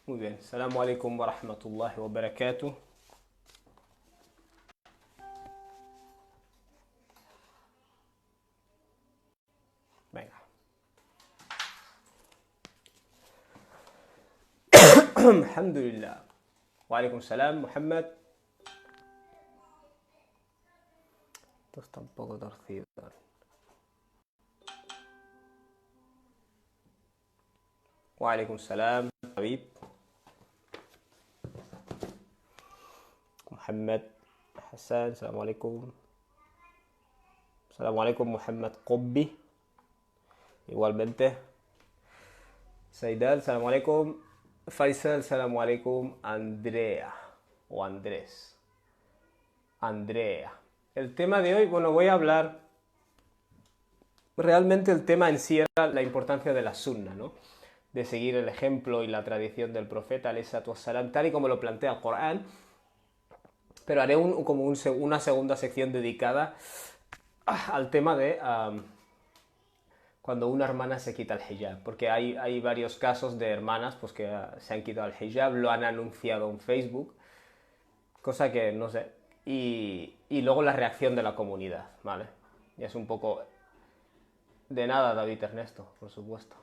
Muy bien. Assalamu alaikum wa rahmatullahi wa barakatuh. Venga. Alhamdulillah. Wa alaikum salam, Muhammad. Esto está un poco torcido. Wa alaikum salam, Habib. Muhammad Hassan, assalamu alaikum. Assalamu alaikum, Muhammad Qubbi. Igualmente. Saidal, assalamu alaikum. Faisal, assalamu alaikum. Andrea o Andrés. Andrea. El tema de hoy, bueno, voy a hablar. Realmente el tema en sí era la importancia de la sunna, ¿no? De seguir el ejemplo y la tradición del profeta, alayhi salatu wassalam, tal y como lo plantea el Corán. Pero haré una segunda sección dedicada al tema de cuando una hermana se quita el hijab. Porque hay varios casos de hermanas pues, que se han quitado el hijab, lo han anunciado en Facebook, cosa que no sé. Y luego la reacción de la comunidad, ¿vale? Y es un poco... De nada, David Ernesto, por supuesto.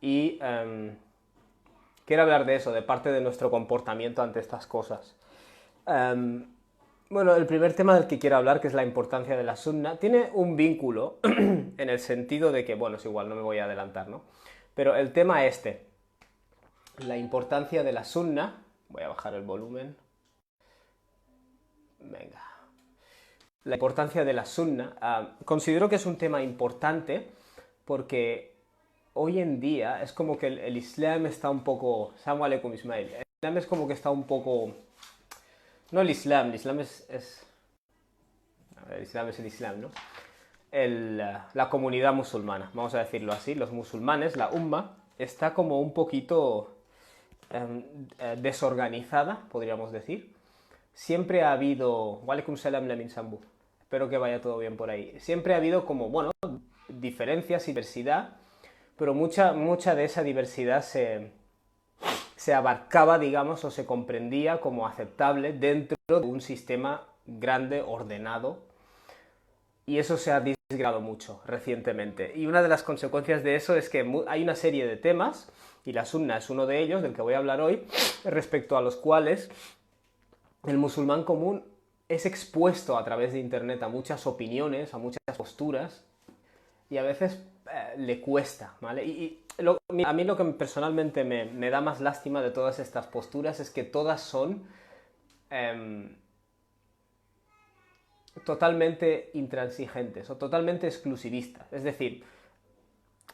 Y quiero hablar de eso, de parte de nuestro comportamiento ante estas cosas. Bueno, el primer tema del que quiero hablar, que es la importancia de la sunna, tiene un vínculo en el sentido de que, bueno, es igual, no me voy a adelantar, ¿no? Pero el tema la importancia de la sunna, voy a bajar el volumen. Venga. La importancia de la sunna, considero que es un tema importante porque hoy en día es como que el Islam está un poco... Assalamu alaikum, Ismail. El Islam es como que está un poco... No el Islam es... A ver, el Islam es el Islam, ¿no? La comunidad musulmana, vamos a decirlo así, los musulmanes, la umma, está como un poquito desorganizada, podríamos decir. Siempre ha habido... Walaikum salam lamin sambu. Espero que vaya todo bien por ahí. Siempre ha habido como, bueno, diferencias y diversidad, pero mucha de esa diversidad se abarcaba, digamos, o se comprendía como aceptable dentro de un sistema grande, ordenado, y eso se ha disgregado mucho recientemente. Y una de las consecuencias de eso es que hay una serie de temas, y la sunna es uno de ellos, del que voy a hablar hoy, respecto a los cuales el musulmán común es expuesto a través de internet a muchas opiniones, a muchas posturas, y a veces le cuesta, ¿vale? A mí lo que personalmente me da más lástima de todas estas posturas es que todas son totalmente intransigentes o totalmente exclusivistas. Es decir,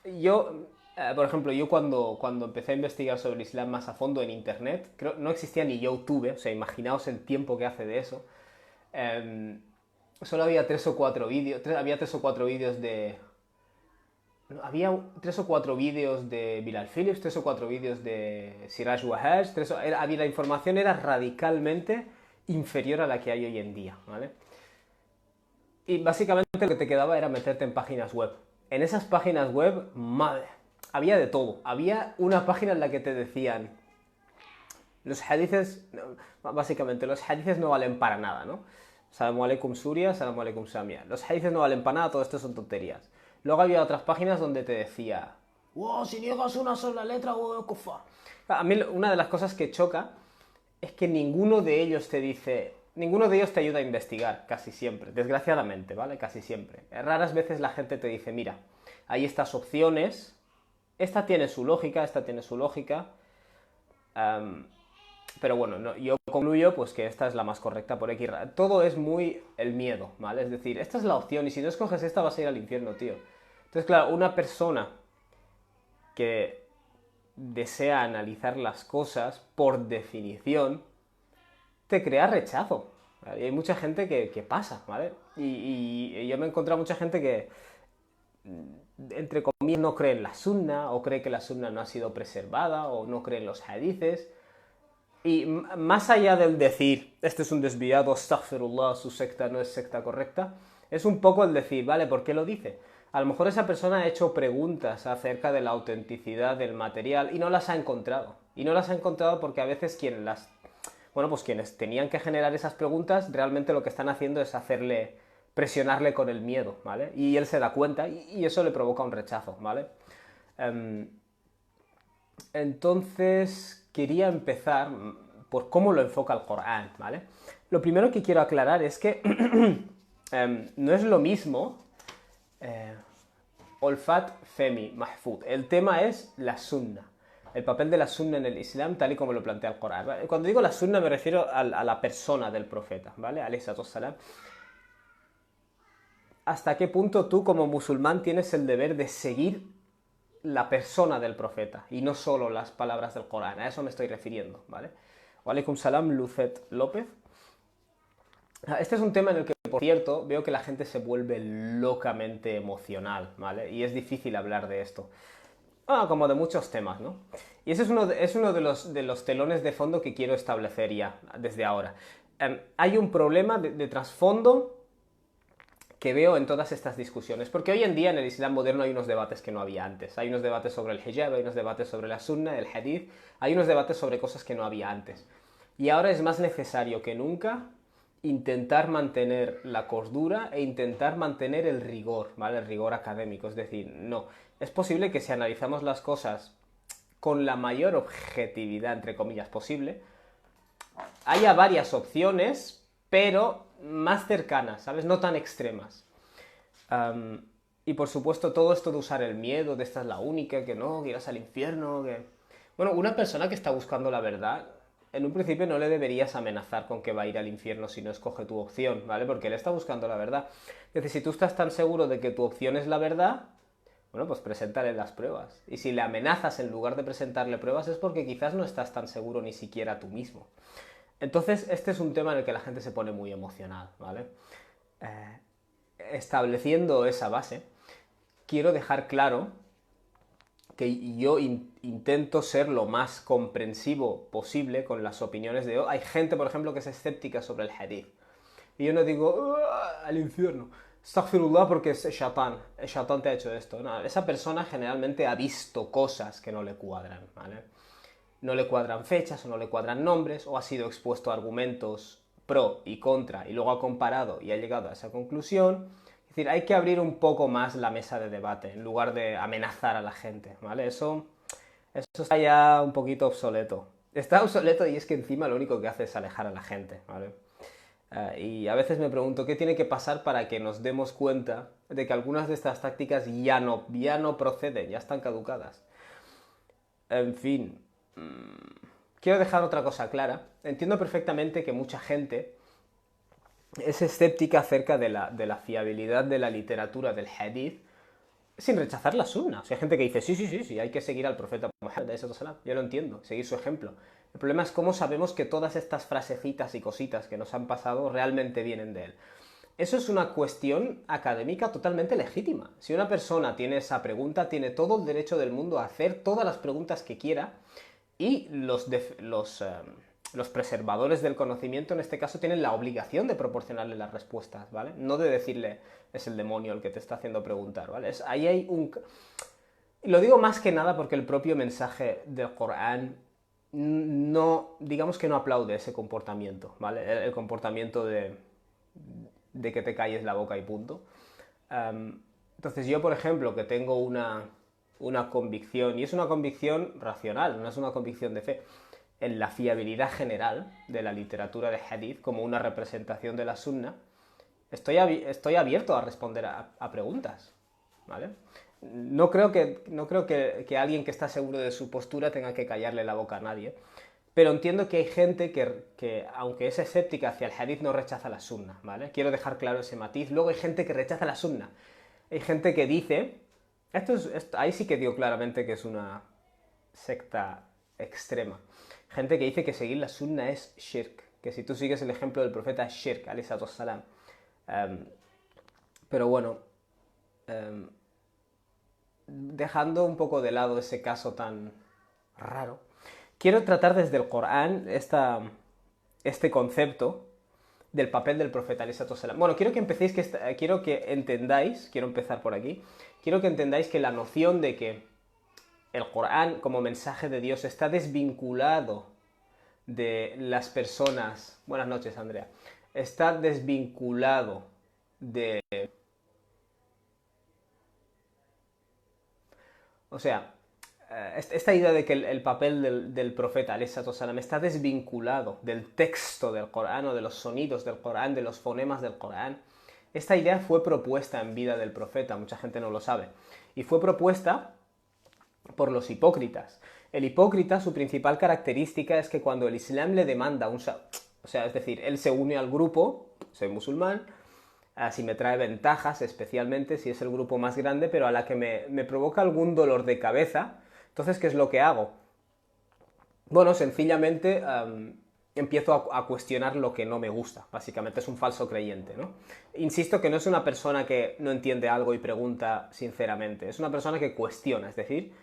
por ejemplo, yo cuando empecé a investigar sobre el Islam más a fondo en internet, no existía ni YouTube, o sea, imaginaos el tiempo que hace de eso. Solo había 3 o 4 vídeos, había 3 o 4 vídeos de... Había 3 o 4 vídeos de Bilal Phillips, 3 o 4 vídeos de Siraj Wahhaj, la información era radicalmente inferior a la que hay hoy en día, ¿vale? Y básicamente lo que te quedaba era meterte en páginas web. En esas páginas web, madre, había de todo. Había una página en la que te decían los hadices, básicamente los hadices no valen para nada, ¿no? Salamu alaikum Suria, salamu alaikum Samia. Los hadices no valen para nada, todo esto son tonterías. Luego había otras páginas donde te decía, wow, si niegas una sola letra, wow, kufar. A mí una de las cosas que choca es que ninguno de ellos te ayuda a investigar, casi siempre, desgraciadamente, ¿vale? Casi siempre. Raras veces la gente te dice, mira, hay estas opciones, esta tiene su lógica, esta tiene su lógica, pero bueno, no, yo concluyo pues que esta es la más correcta por X. Todo es muy el miedo, ¿vale? Es decir, esta es la opción y si no escoges esta vas a ir al infierno, tío. Entonces, claro, una persona que desea analizar las cosas, por definición, te crea rechazo. ¿Vale? Y hay mucha gente que pasa, ¿vale? Y yo me he encontrado mucha gente que, entre comillas, no cree en la sunna, o cree que la sunna no ha sido preservada, o no cree en los hadices. Y más allá del decir, este es un desviado, astaghfirullah, su secta no es secta correcta, es un poco el decir, ¿vale? ¿Por qué lo dice? A lo mejor esa persona ha hecho preguntas acerca de la autenticidad del material y no las ha encontrado. Y no las ha encontrado porque a veces pues quienes tenían que generar esas preguntas realmente lo que están haciendo es presionarle con el miedo, ¿vale? Y él se da cuenta y eso le provoca un rechazo, ¿vale? Em, entonces, quería empezar por cómo lo enfoca el Corán, ¿vale? Lo primero que quiero aclarar es que no es lo mismo Olfat, Femi, Mahfud. El tema es la sunna. El papel de la sunna en el Islam, tal y como lo plantea el Corán. ¿Vale? Cuando digo la sunna me refiero a la persona del profeta, ¿vale? Alayhi salam. ¿Hasta qué punto tú como musulmán tienes el deber de seguir la persona del profeta y no solo las palabras del Corán? A eso me estoy refiriendo, ¿vale? Wa alaikum salam, Lucet López. Este es un tema en el que, por cierto, veo que la gente se vuelve locamente emocional, ¿vale? Y es difícil hablar de esto. Como de muchos temas, ¿no? Y ese es uno de los telones de fondo que quiero establecer ya, desde ahora. Hay un problema de trasfondo que veo en todas estas discusiones, porque hoy en día en el Islam moderno hay unos debates que no había antes. Hay unos debates sobre el hijab, hay unos debates sobre la sunna, el hadith, hay unos debates sobre cosas que no había antes. Y ahora es más necesario que nunca intentar mantener la cordura e intentar mantener el rigor, ¿vale? El rigor académico, es decir, no. Es posible que si analizamos las cosas con la mayor objetividad, entre comillas, posible, haya varias opciones, pero más cercanas, ¿sabes? No tan extremas. Y por supuesto todo esto de usar el miedo, de esta es la única, que no, que irás al infierno, que... Bueno, una persona que está buscando la verdad, en un principio no le deberías amenazar con que va a ir al infierno si no escoge tu opción, ¿vale? Porque él está buscando la verdad. Es decir, si tú estás tan seguro de que tu opción es la verdad, bueno, pues preséntale las pruebas. Y si le amenazas en lugar de presentarle pruebas es porque quizás no estás tan seguro ni siquiera tú mismo. Entonces, este es un tema en el que la gente se pone muy emocional, ¿vale? Estableciendo esa base, quiero dejar claro que yo intento ser lo más comprensivo posible con las opiniones de... Hay gente, por ejemplo, que es escéptica sobre el hadith. Y yo no digo, al infierno. Astaghfirullah porque es Shaitan. El Shaitan te ha hecho esto. No, esa persona generalmente ha visto cosas que no le cuadran, ¿vale? No le cuadran fechas o no le cuadran nombres, o ha sido expuesto a argumentos pro y contra y luego ha comparado y ha llegado a esa conclusión. Es decir, hay que abrir un poco más la mesa de debate en lugar de amenazar a la gente, ¿vale? Eso está ya un poquito obsoleto. Está obsoleto y es que encima lo único que hace es alejar a la gente, ¿vale? Y a veces me pregunto qué tiene que pasar para que nos demos cuenta de que algunas de estas tácticas ya no proceden, ya están caducadas. En fin, quiero dejar otra cosa clara. Entiendo perfectamente que mucha gente es escéptica acerca de la fiabilidad de la literatura del hadith sin rechazar la sunna. O sea, hay gente que dice, sí, hay que seguir al profeta Muhammad, yo lo entiendo, seguir su ejemplo. El problema es cómo sabemos que todas estas frasecitas y cositas que nos han pasado realmente vienen de él. Eso es una cuestión académica totalmente legítima. Si una persona tiene esa pregunta, tiene todo el derecho del mundo a hacer todas las preguntas que quiera y los preservadores del conocimiento en este caso tienen la obligación de proporcionarle las respuestas, ¿vale? No de decirle es el demonio el que te está haciendo preguntar, ¿vale? Ahí hay un... Lo digo más que nada porque el propio mensaje del Corán no, digamos que no aplaude ese comportamiento, ¿vale? El comportamiento de que te calles la boca y punto. Entonces yo, por ejemplo, que tengo una convicción, y es una convicción racional, no es una convicción de fe, en la fiabilidad general de la literatura de hadith como una representación de la sunna, estoy abierto a responder a preguntas, ¿vale? No creo que alguien que está seguro de su postura tenga que callarle la boca a nadie, pero entiendo que hay gente que aunque es escéptica hacia el hadith, no rechaza la sunna, ¿vale? Quiero dejar claro ese matiz. Luego hay gente que rechaza la sunna. Hay gente que dice... ahí sí que digo claramente que es una secta extrema. Gente que dice que seguir la sunna es shirk, que si tú sigues el ejemplo del profeta es shirk, alayhi salam. Pero bueno, dejando un poco de lado ese caso tan raro, quiero tratar desde el Corán este concepto del papel del profeta alayhi salam. Bueno, quiero que entendáis, quiero empezar por aquí, quiero que entendáis que la noción de que el Corán como mensaje de Dios está desvinculado de las personas. Buenas noches, Andrea. Está desvinculado de... O sea, esta idea de que el papel del profeta, alayhi salatu wassalam, está desvinculado del texto del Corán o de los sonidos del Corán, de los fonemas del Corán, esta idea fue propuesta en vida del profeta, mucha gente no lo sabe, y fue propuesta por los hipócritas. El hipócrita, su principal característica es que cuando el Islam le demanda o sea, es decir, él se une al grupo, soy musulmán, así me trae ventajas, especialmente si es el grupo más grande, pero a la que me provoca algún dolor de cabeza, entonces, ¿qué es lo que hago? Bueno, sencillamente empiezo a cuestionar lo que no me gusta, básicamente es un falso creyente, ¿no? Insisto que no es una persona que no entiende algo y pregunta sinceramente, es una persona que cuestiona, es decir,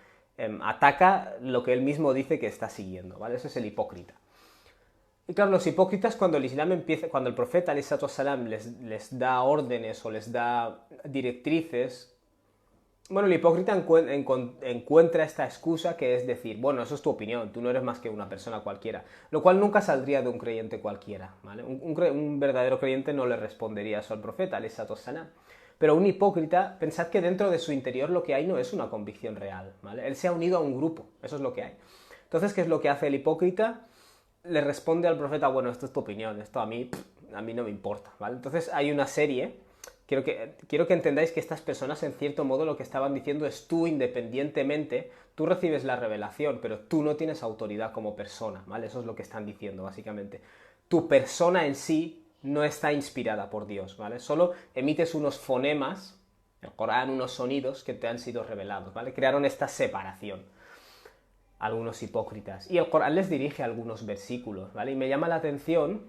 ataca lo que él mismo dice que está siguiendo, ¿vale? Ese es el hipócrita. Y claro, los hipócritas cuando el Islam empieza, cuando el profeta alayhi salatu wassalam les da órdenes o les da directrices, bueno, el hipócrita encuentra esta excusa que es decir, bueno, eso es tu opinión, tú no eres más que una persona cualquiera, lo cual nunca saldría de un creyente cualquiera, ¿vale? Un verdadero creyente no le respondería eso al profeta, alayhi salatu wassalam. Pero un hipócrita, pensad que dentro de su interior lo que hay no es una convicción real, ¿vale? Él se ha unido a un grupo, eso es lo que hay. Entonces, ¿qué es lo que hace el hipócrita? Le responde al profeta, bueno, esto es tu opinión, esto a mí no me importa, ¿vale? Entonces hay una serie, quiero que entendáis que estas personas en cierto modo lo que estaban diciendo es tú independientemente, tú recibes la revelación, pero tú no tienes autoridad como persona, ¿vale? Eso es lo que están diciendo básicamente. Tu persona en sí no está inspirada por Dios, ¿vale? Solo emites unos fonemas, el Corán, unos sonidos que te han sido revelados, ¿vale? Crearon esta separación algunos hipócritas. Y el Corán les dirige algunos versículos, ¿vale? Y me llama la atención,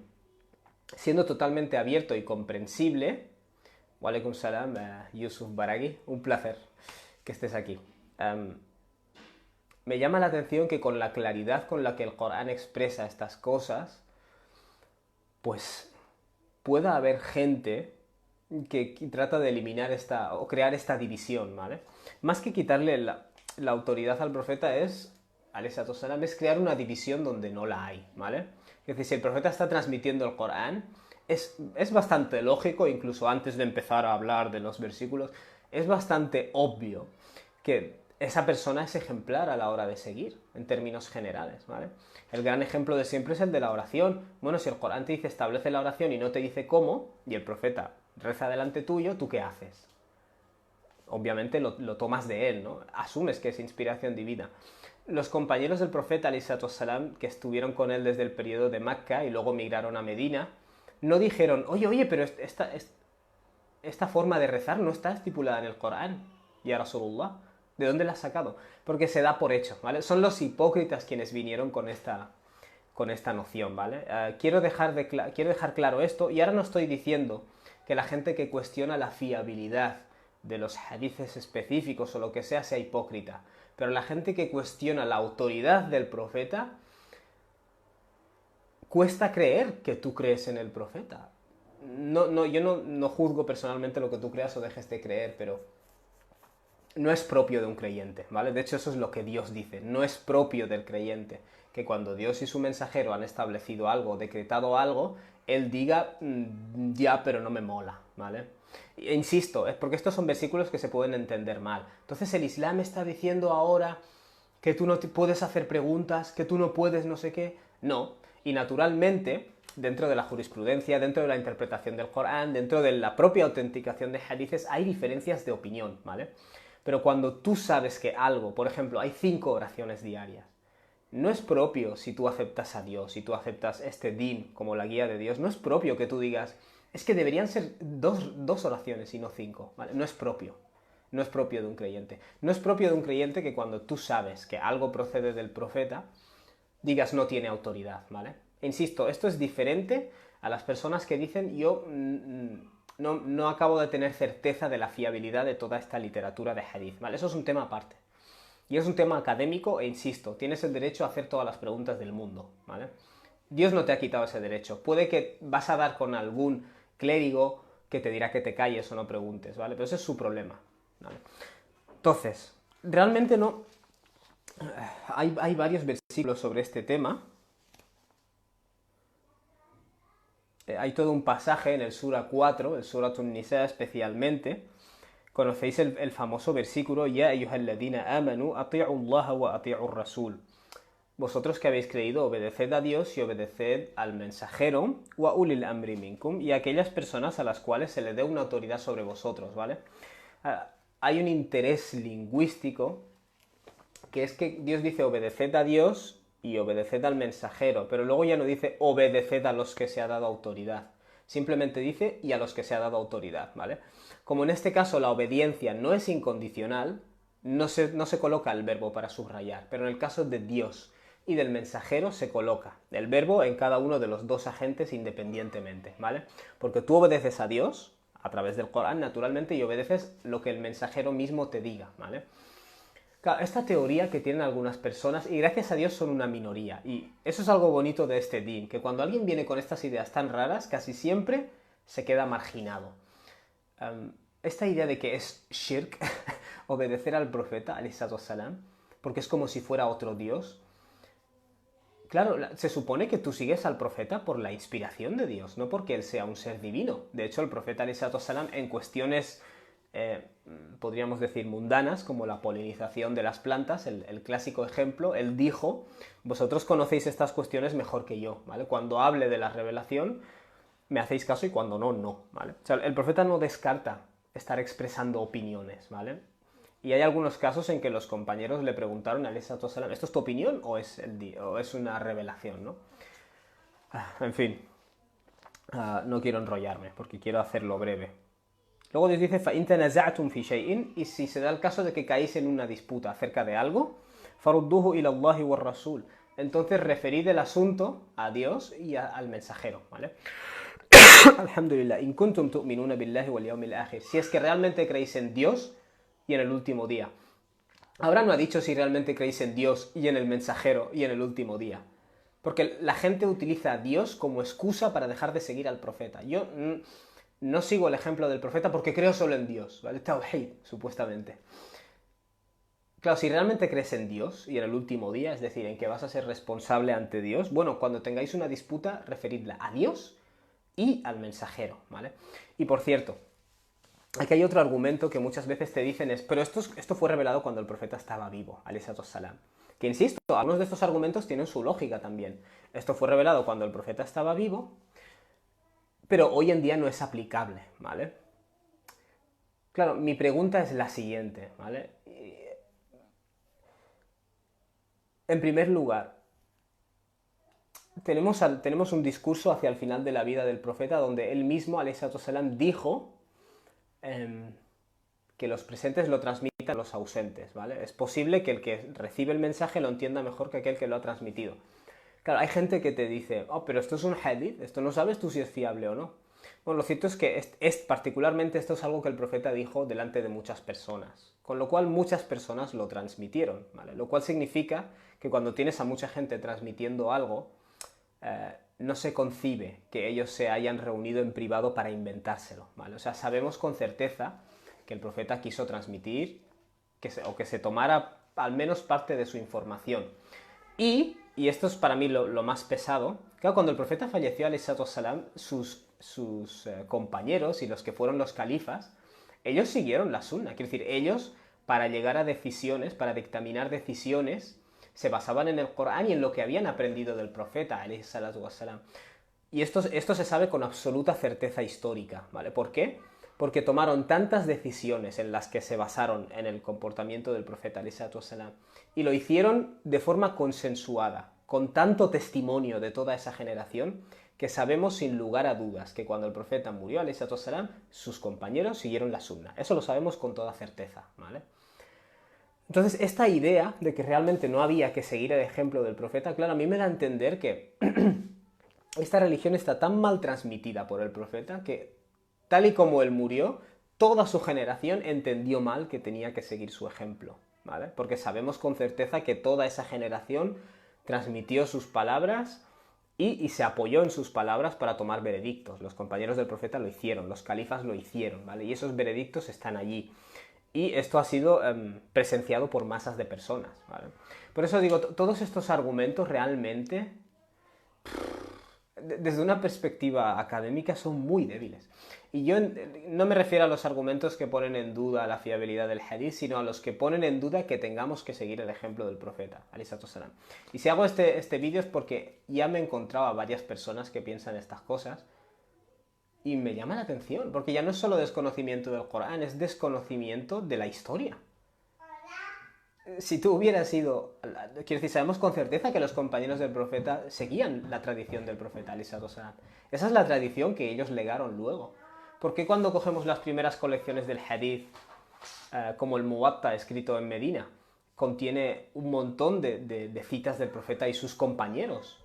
siendo totalmente abierto y comprensible, wa alaikum salam, Yusuf Baraghi, un placer que estés aquí. Me llama la atención que con la claridad con la que el Corán expresa estas cosas, pues pueda haber gente que trata de eliminar o crear esta división, ¿vale? Más que quitarle la autoridad al profeta es crear una división donde no la hay, ¿vale? Es decir, si el profeta está transmitiendo el Corán, es bastante lógico, incluso antes de empezar a hablar de los versículos, es bastante obvio que esa persona es ejemplar a la hora de seguir, en términos generales, ¿vale? El gran ejemplo de siempre es el de la oración. Bueno, si el Corán te dice establece la oración y no te dice cómo, y el profeta reza delante tuyo, ¿tú qué haces? Obviamente lo tomas de él, ¿no? Asumes que es inspiración divina. Los compañeros del profeta, alayhi salatu wassalam, que estuvieron con él desde el periodo de Mecca y luego migraron a Medina, no dijeron, oye, pero esta forma de rezar no está estipulada en el Corán, ya Rasulullah. ¿De dónde la has sacado? Porque se da por hecho, ¿vale? Son los hipócritas quienes vinieron con esta noción, ¿vale? Quiero dejar claro esto, y ahora no estoy diciendo que la gente que cuestiona la fiabilidad de los hadices específicos o lo que sea hipócrita, pero la gente que cuestiona la autoridad del profeta, cuesta creer que tú crees en el profeta. Yo no juzgo personalmente lo que tú creas o dejes de creer, pero no es propio de un creyente, ¿vale? De hecho, eso es lo que Dios dice, no es propio del creyente, que cuando Dios y su mensajero han establecido algo, decretado algo, él diga, ya, pero no me mola, ¿vale? E insisto, es porque estos son versículos que se pueden entender mal. Entonces el Islam está diciendo ahora que tú no puedes hacer preguntas, que tú no puedes no sé qué. No, y naturalmente, dentro de la jurisprudencia, dentro de la interpretación del Corán, dentro de la propia autenticación de hadices, hay diferencias de opinión, ¿vale? Pero cuando tú sabes que algo, por ejemplo, hay 5 oraciones diarias, no es propio si tú aceptas a Dios, si tú aceptas este din como la guía de Dios, no es propio que tú digas, es que deberían ser dos oraciones y no 5, ¿vale? No es propio. No es propio de un creyente. No es propio de un creyente que cuando tú sabes que algo procede del profeta, digas no tiene autoridad, ¿vale? E insisto, esto es diferente a las personas que dicen yo no acabo de tener certeza de la fiabilidad de toda esta literatura de hadith, ¿vale? Eso es un tema aparte. Y es un tema académico e insisto, tienes el derecho a hacer todas las preguntas del mundo, ¿vale? Dios no te ha quitado ese derecho. Puede que vas a dar con algún clérigo que te dirá que te calles o no preguntes, ¿vale? Pero ese es su problema, ¿vale? Entonces, realmente no Hay varios versículos sobre este tema. Hay todo un pasaje en el Sura 4, el Surat An-Nisa especialmente. Conocéis el famoso versículo Ya ayyuhalladhina amanu ati'u Allah wa ati'u rasul. Vosotros que habéis creído, obedeced a Dios y obedeced al mensajero, wa ulil amri minkum, y a aquellas personas a las cuales se le dé una autoridad sobre vosotros, ¿vale? Hay un interés lingüístico, que es que Dios dice obedeced a Dios y obedeced al mensajero, pero luego ya no dice obedeced a los que se ha dado autoridad. Simplemente dice y a los que se ha dado autoridad, ¿vale? Como en este caso la obediencia no es incondicional, no se coloca el verbo para subrayar, pero en el caso de Dios y del mensajero se coloca el verbo en cada uno de los dos agentes independientemente, ¿vale? Porque tú obedeces a Dios a través del Corán, naturalmente, y obedeces lo que el mensajero mismo te diga, ¿vale? Claro, esta teoría que tienen algunas personas, y gracias a Dios son una minoría, y eso es algo bonito de este din, que cuando alguien viene con estas ideas tan raras, casi siempre se queda marginado. Esta idea de que es shirk, obedecer al profeta, alayhi salam, porque es como si fuera otro Dios. Claro, se supone que tú sigues al profeta por la inspiración de Dios, no porque él sea un ser divino. De hecho, el profeta alayhi salam en cuestiones podríamos decir mundanas, como la polinización de las plantas, el clásico ejemplo, él dijo, vosotros conocéis estas cuestiones mejor que yo, ¿vale? Cuando hable de la revelación, me hacéis caso y cuando no, no, ¿vale? O sea, el profeta no descarta estar expresando opiniones, ¿vale? Y hay algunos casos en que los compañeros le preguntaron a alayhi salam, ¿esto es tu opinión o es una revelación, ¿no? En fin, no quiero enrollarme porque quiero hacerlo breve. Luego Dios dice, فَإِن تَنَزَعْتُمْ فِي شَيْءٍ, y si se da el caso de que caéis en una disputa acerca de algo, فَرُدُّوهُ إِلَى اللَّهِ وَالرَّسُولِ, entonces referid el asunto a Dios y al mensajero, ¿vale? Alhamdulillah, in kuntum tu'minuna billahi wal yawmil akhir, si es que realmente creéis en Dios y en el último día. Ahora no ha dicho si realmente creéis en Dios y en el mensajero y en el último día. Porque la gente utiliza a Dios como excusa para dejar de seguir al profeta. Yo no sigo el ejemplo del profeta porque creo solo en Dios, ¿vale? Tawhid, supuestamente. Claro, si realmente crees en Dios y en el último día, es decir, en que vas a ser responsable ante Dios, bueno, cuando tengáis una disputa, referidla a Dios y al mensajero, ¿vale? Y por cierto, aquí hay otro argumento que muchas veces te dicen es, pero esto fue revelado cuando el profeta estaba vivo, alayhi salam. Que insisto, algunos de estos argumentos tienen su lógica también. Esto fue revelado cuando el profeta estaba vivo, pero hoy en día no es aplicable, ¿vale? Claro, mi pregunta es la siguiente, ¿vale? En primer lugar, tenemos un discurso hacia el final de la vida del profeta donde él mismo, alayhi salam, dijo que los presentes lo transmitan a los ausentes, ¿vale? Es posible que el que recibe el mensaje lo entienda mejor que aquel que lo ha transmitido. Claro, hay gente que te dice, oh, pero esto es un hadith, esto no sabes tú si es fiable o no. Bueno, lo cierto es que particularmente esto es algo que el profeta dijo delante de muchas personas, con lo cual muchas personas lo transmitieron, ¿vale? Lo cual significa que cuando tienes a mucha gente transmitiendo algo, no se concibe que ellos se hayan reunido en privado para inventárselo, ¿vale? O sea, sabemos con certeza que el profeta quiso transmitir o que se tomara al menos parte de su información. Y esto es para mí lo más pesado, claro, cuando el profeta falleció, alayhi salam, sus compañeros y los que fueron los califas, ellos siguieron la sunna. Quiero decir, ellos, para llegar a decisiones, para dictaminar decisiones, se basaban en el Corán y en lo que habían aprendido del profeta, alayhi salatu wassalam. Y esto se sabe con absoluta certeza histórica, ¿vale? ¿Por qué? Porque tomaron tantas decisiones en las que se basaron en el comportamiento del profeta, alayhi salatu wassalam, y lo hicieron de forma consensuada, con tanto testimonio de toda esa generación, que sabemos sin lugar a dudas que cuando el profeta murió, alayhi salatu wassalam, sus compañeros siguieron la sunna. Eso lo sabemos con toda certeza, ¿vale? Entonces, esta idea de que realmente no había que seguir el ejemplo del profeta, claro, a mí me da a entender que esta religión está tan mal transmitida por el profeta que, tal y como él murió, toda su generación entendió mal que tenía que seguir su ejemplo, ¿vale? Porque sabemos con certeza que toda esa generación transmitió sus palabras y se apoyó en sus palabras para tomar veredictos. Los compañeros del profeta lo hicieron, los califas lo hicieron, ¿vale? Y esos veredictos están allí. Y esto ha sido presenciado por masas de personas, ¿vale? Por eso digo, todos estos argumentos realmente, desde una perspectiva académica, son muy débiles. Y yo no me refiero a los argumentos que ponen en duda la fiabilidad del hadith, sino a los que ponen en duda que tengamos que seguir el ejemplo del profeta, alayhi salatu wassalam. Y si hago este vídeo es porque ya me he encontrado a varias personas que piensan estas cosas y me llama la atención, porque ya no es solo desconocimiento del Corán, es desconocimiento de la historia. Si tú hubieras ido... Quiero decir, sabemos con certeza que los compañeros del profeta seguían la tradición del profeta, alayhi salatu wassalam. Esa es la tradición que ellos legaron luego. ¿Por qué cuando cogemos las primeras colecciones del hadith, como el Muwatta escrito en Medina, contiene un montón de citas del profeta y sus compañeros?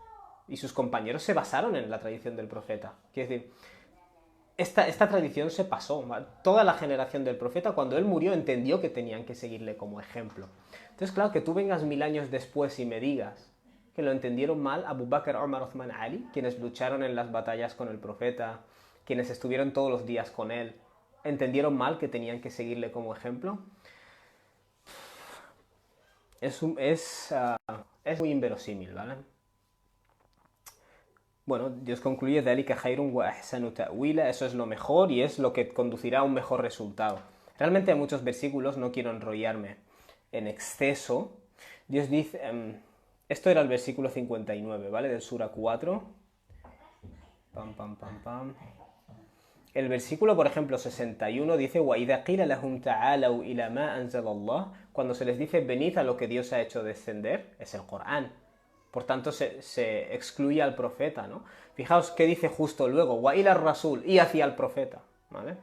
Y sus compañeros se basaron en la tradición del profeta. Quiero decir, esta tradición se pasó. ¿Vale? Toda la generación del profeta, cuando él murió, entendió que tenían que seguirle como ejemplo. Entonces, claro, que tú vengas 1000 años después y me digas que lo entendieron mal Abu Bakr, Umar, Uthman, Ali, quienes lucharon en las batallas con el profeta, quienes estuvieron todos los días con él, entendieron mal que tenían que seguirle como ejemplo. Es muy inverosímil, ¿vale? Bueno, Dios concluye, ذَلِكَ خَيْرٌ وَأَحْسَنُ تَأْوِيلًا, eso es lo mejor y es lo que conducirá a un mejor resultado. Realmente hay muchos versículos, no quiero enrollarme en exceso. Dios dice, esto era el versículo 59, ¿vale? Del Sura 4. El versículo, por ejemplo, 61 dice, وَإِذَا قِيلَ لَهُمْ تَعَالَوْا إِلَى مَا أَنزَلَ اللَّهُ, cuando se les dice, venid a lo que Dios ha hecho descender, es el Corán. Por tanto, se excluye al profeta, ¿no? Fijaos qué dice justo luego, وَإِلَى الرَّسُولِ, y hacia el profeta, ¿vale?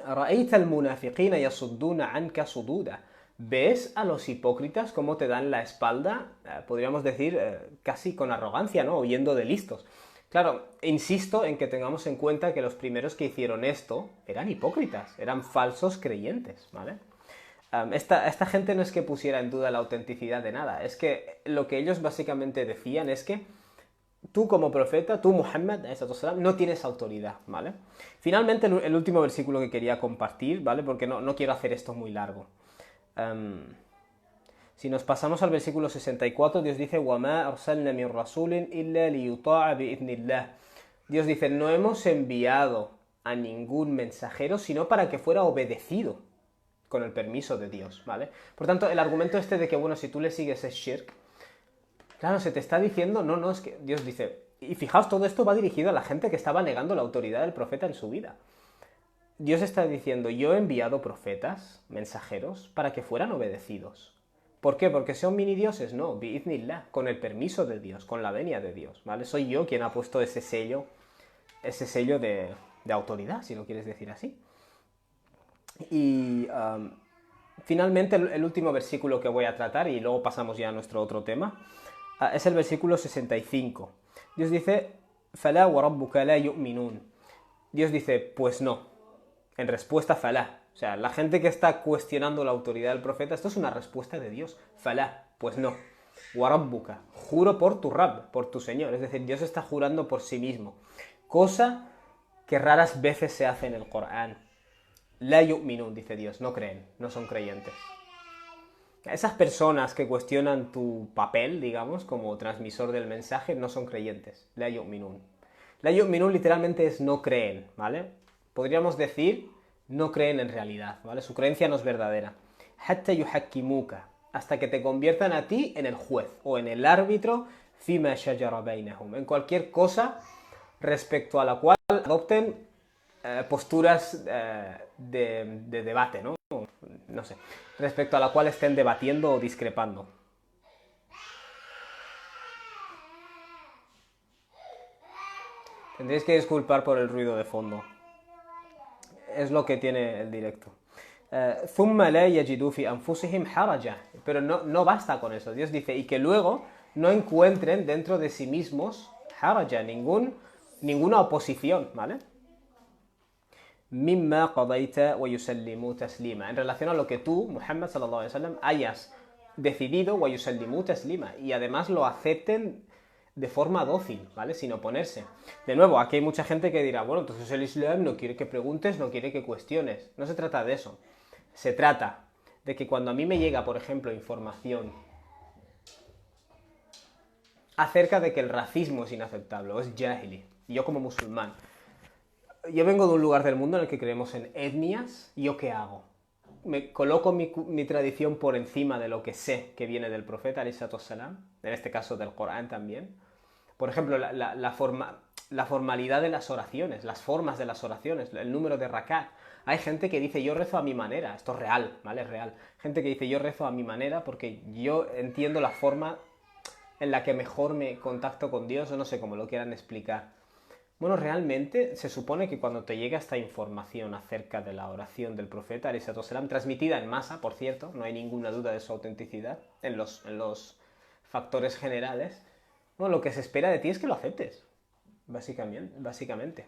رَأَيْتَ الْمُنَافِقِينَ يَصُدُّونَ عَنْكَ صُدُودًا. ¿Ves a los hipócritas cómo te dan la espalda? Podríamos decir casi con arrogancia, ¿no? Huyendo de listos. Claro, insisto en que tengamos en cuenta que los primeros que hicieron esto eran hipócritas, eran falsos creyentes, ¿vale? Esta gente no es que pusiera en duda la autenticidad de nada, es que lo que ellos básicamente decían es que tú como profeta, tú Muhammad, no tienes autoridad, ¿vale? Finalmente, el último versículo que quería compartir, ¿vale? Porque no quiero hacer esto muy largo. Si nos pasamos al versículo 64, Dios dice, وَمَا أَرْسَلْنَا مِنْ رَسُولٍ إِلَّا لِيُطَاعَ بِإِذْنِ اللَّهِ. Dios dice, no hemos enviado a ningún mensajero, sino para que fuera obedecido con el permiso de Dios, ¿vale? Por tanto, el argumento este de que, bueno, si tú le sigues es shirk, claro, se te está diciendo, no, es que Dios dice, y fijaos, todo esto va dirigido a la gente que estaba negando la autoridad del profeta en su vida. Dios está diciendo, yo he enviado profetas, mensajeros, para que fueran obedecidos. ¿Por qué? ¿Porque son mini dioses? No, bi'idhnillah, con el permiso de Dios, con la venia de Dios, ¿vale? Soy yo quien ha puesto ese sello de autoridad, si lo quieres decir así. Y finalmente el último versículo que voy a tratar, y luego pasamos ya a nuestro otro tema, es el versículo 65. Dios dice, فَلَا وَرَبُّكَ لَا يُؤْمِنُونَ. Dios dice, pues no, en respuesta falá. O sea, la gente que está cuestionando la autoridad del profeta, esto es una respuesta de Dios. Falá, pues no. Warabbuka, juro por tu Rabb, por tu Señor. Es decir, Dios está jurando por sí mismo. Cosa que raras veces se hace en el Corán. La yu'minun, dice Dios, no creen, no son creyentes. Esas personas que cuestionan tu papel, digamos, como transmisor del mensaje, no son creyentes. La yu'minun. La yu'minun literalmente es no creen, ¿vale? Podríamos decir, no creen en realidad, ¿vale? Su creencia no es verdadera. Hatta yuhakkimuka, hasta que te conviertan a ti en el juez o en el árbitro, fima shajara bainahum, en cualquier cosa respecto a la cual adopten posturas de debate, ¿no? No sé, respecto a la cual estén debatiendo o discrepando. Tendréis que disculpar por el ruido de fondo. Es lo que tiene el directo. ثُمَّ لَا يَجِدُوا فِي أَنفُسِهِمْ حَرَجًا. Pero no basta con eso. Dios dice, y que luego no encuentren dentro de sí mismos haraja, ninguna oposición, ¿vale? مِمَّا قَضَيْتَ وَيُسَلِّمُوا تَسْلِيمًا. En relación a lo que tú, Muhammad sallallahu alaihi wasallam, hayas decidido وَيُسَلِّمُوا تَسْلِيمًا. Y además lo acepten de forma dócil, ¿vale? Sin oponerse. De nuevo, aquí hay mucha gente que dirá, bueno, entonces el Islam no quiere que preguntes, no quiere que cuestiones. No se trata de eso. Se trata de que cuando a mí me llega, por ejemplo, información acerca de que el racismo es inaceptable, o es jahili, y yo como musulmán, yo vengo de un lugar del mundo en el que creemos en etnias, ¿y yo qué hago? Me coloco mi tradición por encima de lo que sé que viene del profeta, alayhi salatu wassalam, en este caso del Corán también. Por ejemplo, la formalidad de las oraciones, las formas de las oraciones, el número de rakat. Hay gente que dice yo rezo a mi manera, esto es real, ¿vale? Es real. Gente que dice yo rezo a mi manera porque yo entiendo la forma en la que mejor me contacto con Dios, o no sé cómo lo quieran explicar. Bueno, realmente se supone que cuando te llega esta información acerca de la oración del profeta, alayhi salatu wassalam, transmitida en masa, por cierto, no hay ninguna duda de su autenticidad en los factores generales, bueno, lo que se espera de ti es que lo aceptes, básicamente.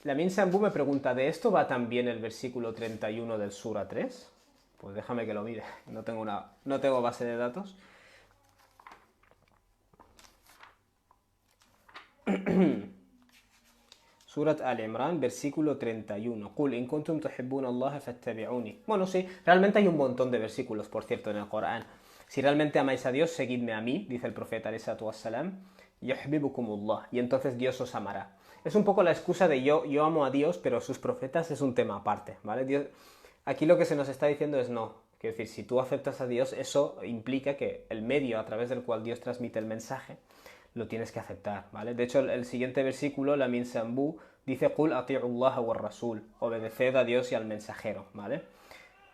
Lamin Sambu me pregunta, ¿de esto va también el versículo 31 del Sura 3? Pues déjame que lo mire, no tengo base de datos. Surat Al-Imran, versículo 31. Qul in kuntum tuhibbuna Allah fattabi'uni. Bueno, sí, realmente hay un montón de versículos, por cierto, en el Corán. Si realmente amáis a Dios, seguidme a mí, dice el profeta alayhi salatu wassalam, yuhibbukumullah, y entonces Dios os amará. Es un poco la excusa de yo amo a Dios, pero sus profetas es un tema aparte, ¿vale? Dios, aquí lo que se nos está diciendo es no. Quiero decir, si tú aceptas a Dios, eso implica que el medio a través del cual Dios transmite el mensaje lo tienes que aceptar, ¿vale? De hecho, el siguiente versículo, la Min Sambu, dice Qul ati'u Allah wa rasul, obedeced a Dios y al mensajero, ¿vale?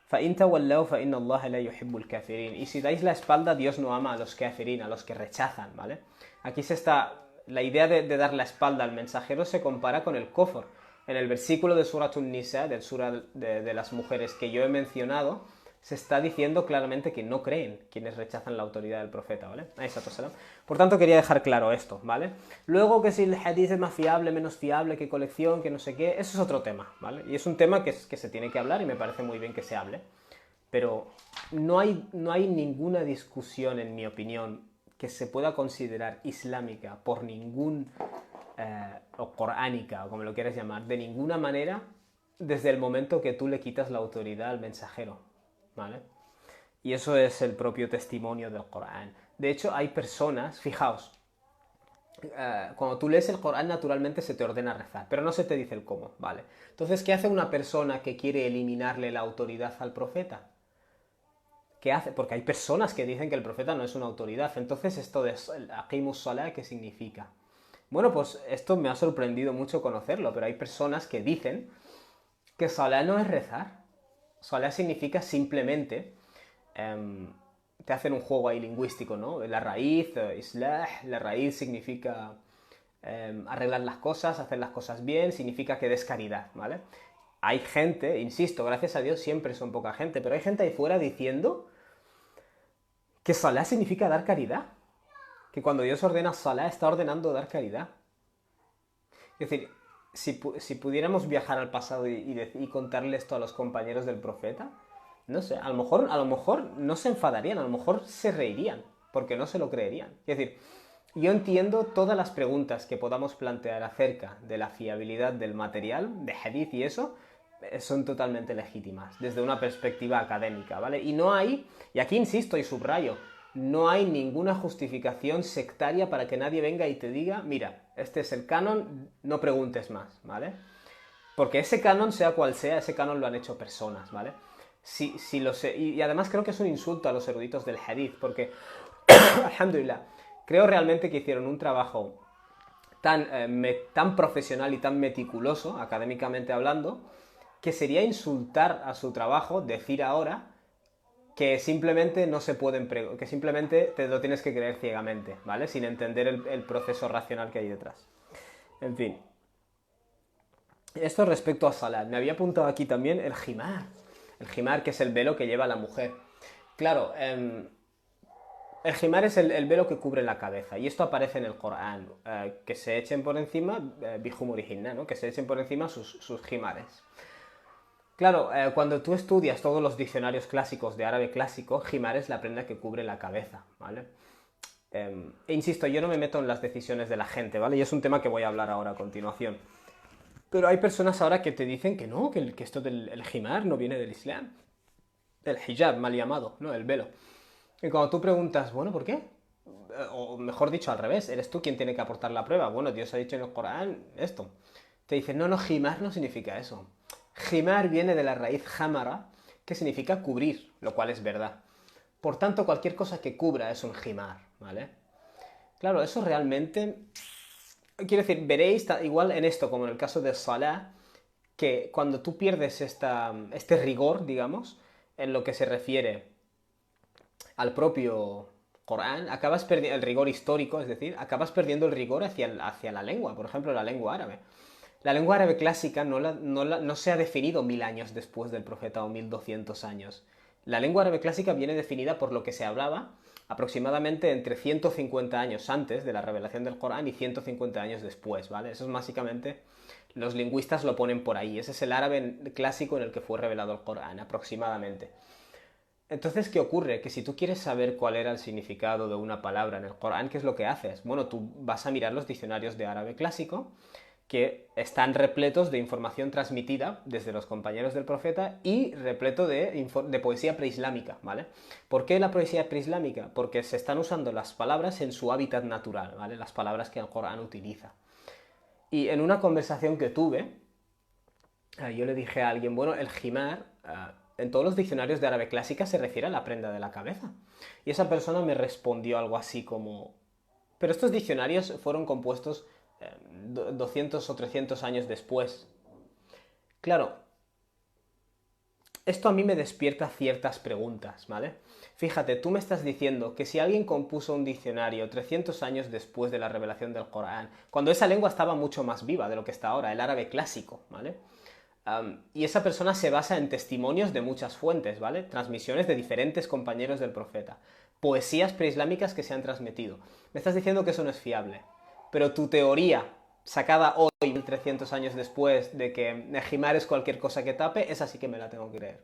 فَإِن تَوَلَّوْا فَإِنَّ اللَّهَ لَا يُحِبُّ الْكَافِرِينَ. Y si dais la espalda, Dios no ama a los kafirin, a los que rechazan, ¿vale? Aquí la idea de dar la espalda al mensajero se compara con el kufr. En el versículo de Surat An-Nisa, del Sura de las mujeres que yo he mencionado, se está diciendo claramente que no creen quienes rechazan la autoridad del profeta, ¿vale? Por tanto, quería dejar claro esto, ¿vale? Luego, que si el hadith es más fiable, menos fiable, qué colección, que no sé qué, eso es otro tema, ¿vale? Y es un tema que se tiene que hablar y me parece muy bien que se hable. Pero no hay ninguna discusión, en mi opinión, que se pueda considerar islámica por o coránica, o como lo quieras llamar, de ninguna manera, desde el momento que tú le quitas la autoridad al mensajero, ¿vale? Y eso es el propio testimonio del Corán. De hecho, hay personas, fijaos, cuando tú lees el Corán naturalmente se te ordena rezar, pero no se te dice el cómo, ¿vale? Entonces, ¿qué hace una persona que quiere eliminarle la autoridad al profeta? ¿Qué hace? Porque hay personas que dicen que el profeta no es una autoridad. Entonces, esto de Aqimus Salah, ¿qué significa? Bueno, pues esto me ha sorprendido mucho conocerlo, pero hay personas que dicen que Salah no es rezar. Salah significa simplemente, te hacen un juego ahí lingüístico, ¿no? La raíz, islah, la raíz significa arreglar las cosas, hacer las cosas bien, significa que des caridad, ¿vale? Hay gente, insisto, gracias a Dios siempre son poca gente, pero hay gente ahí fuera diciendo que Salah significa dar caridad. Que cuando Dios ordena Salah está ordenando dar caridad. Es decir, si pudiéramos viajar al pasado y contarle esto a los compañeros del profeta, no sé, a lo mejor no se enfadarían, a lo mejor se reirían, porque no se lo creerían. Es decir, yo entiendo todas las preguntas que podamos plantear acerca de la fiabilidad del material, de hadith y eso, son totalmente legítimas, desde una perspectiva académica, ¿vale? Y aquí insisto y subrayo, no hay ninguna justificación sectaria para que nadie venga y te diga, mira, este es el canon, no preguntes más, ¿vale? Porque ese canon, sea cual sea, ese canon lo han hecho personas, ¿vale? Y además creo que es un insulto a los eruditos del hadith, porque, alhamdulillah, creo realmente que hicieron un trabajo tan profesional y tan meticuloso, académicamente hablando, que sería insultar a su trabajo decir ahora que simplemente no se pueden que simplemente te lo tienes que creer ciegamente, ¿vale? Sin entender el proceso racional que hay detrás. En fin. Esto respecto a Salat. Me había apuntado aquí también el jimar. El jimar, que es el velo que lleva la mujer. Claro, el jimar es el velo que cubre la cabeza. Y esto aparece en el Corán. Que se echen por encima, bijumurihinna, ¿no? Que se echen por encima sus jimares. Claro, cuando tú estudias todos los diccionarios clásicos de árabe clásico, jimar es la prenda que cubre la cabeza, ¿vale? E insisto, yo no me meto en las decisiones de la gente, ¿vale? Y es un tema que voy a hablar ahora a continuación. Pero hay personas ahora que te dicen que no, que esto del el himar no viene del Islam. El hijab, mal llamado, ¿no? El velo. Y cuando tú preguntas, bueno, ¿por qué? O mejor dicho, al revés, eres tú quien tiene que aportar la prueba. Bueno, Dios ha dicho en el Corán esto. Te dicen, no, no, himar no significa eso. Himar viene de la raíz hamara, que significa cubrir, lo cual es verdad. Por tanto, cualquier cosa que cubra es un himar, ¿vale? Claro, eso realmente... Quiero decir, veréis, igual en esto como en el caso de Salah, que cuando tú pierdes este rigor, digamos, en lo que se refiere al propio Corán, acabas perdiendo el rigor histórico, es decir, acabas perdiendo el rigor hacia la lengua, por ejemplo, la lengua árabe. La lengua árabe clásica no se ha definido 1000 años después del profeta o 1200 años. La lengua árabe clásica viene definida por lo que se hablaba aproximadamente entre 150 años antes de la revelación del Corán y 150 años después, ¿vale? Eso es básicamente, los lingüistas lo ponen por ahí. Ese es el árabe clásico en el que fue revelado el Corán, aproximadamente. Entonces, ¿qué ocurre? Que si tú quieres saber cuál era el significado de una palabra en el Corán, ¿qué es lo que haces? Bueno, tú vas a mirar los diccionarios de árabe clásico, que están repletos de información transmitida desde los compañeros del profeta y repleto de poesía preislámica, ¿vale? ¿Por qué la poesía preislámica? Porque se están usando las palabras en su hábitat natural, ¿vale? Las palabras que el Corán utiliza. Y en una conversación que tuve, yo le dije a alguien, bueno, el himar, en todos los diccionarios de árabe clásica se refiere a la prenda de la cabeza. Y esa persona me respondió algo así como, pero estos diccionarios fueron compuestos 200 o 300 años después. Claro, esto a mí me despierta ciertas preguntas, ¿vale? Fíjate, tú me estás diciendo que si alguien compuso un diccionario 300 años después de la revelación del Corán, cuando esa lengua estaba mucho más viva de lo que está ahora, el árabe clásico, ¿vale? Y esa persona se basa en testimonios de muchas fuentes, ¿vale? Transmisiones de diferentes compañeros del profeta, poesías preislámicas que se han transmitido. Me estás diciendo que eso no es fiable, pero tu teoría, sacada hoy, 1300 años después, de que Nejimar es cualquier cosa que tape, esa sí que me la tengo que creer.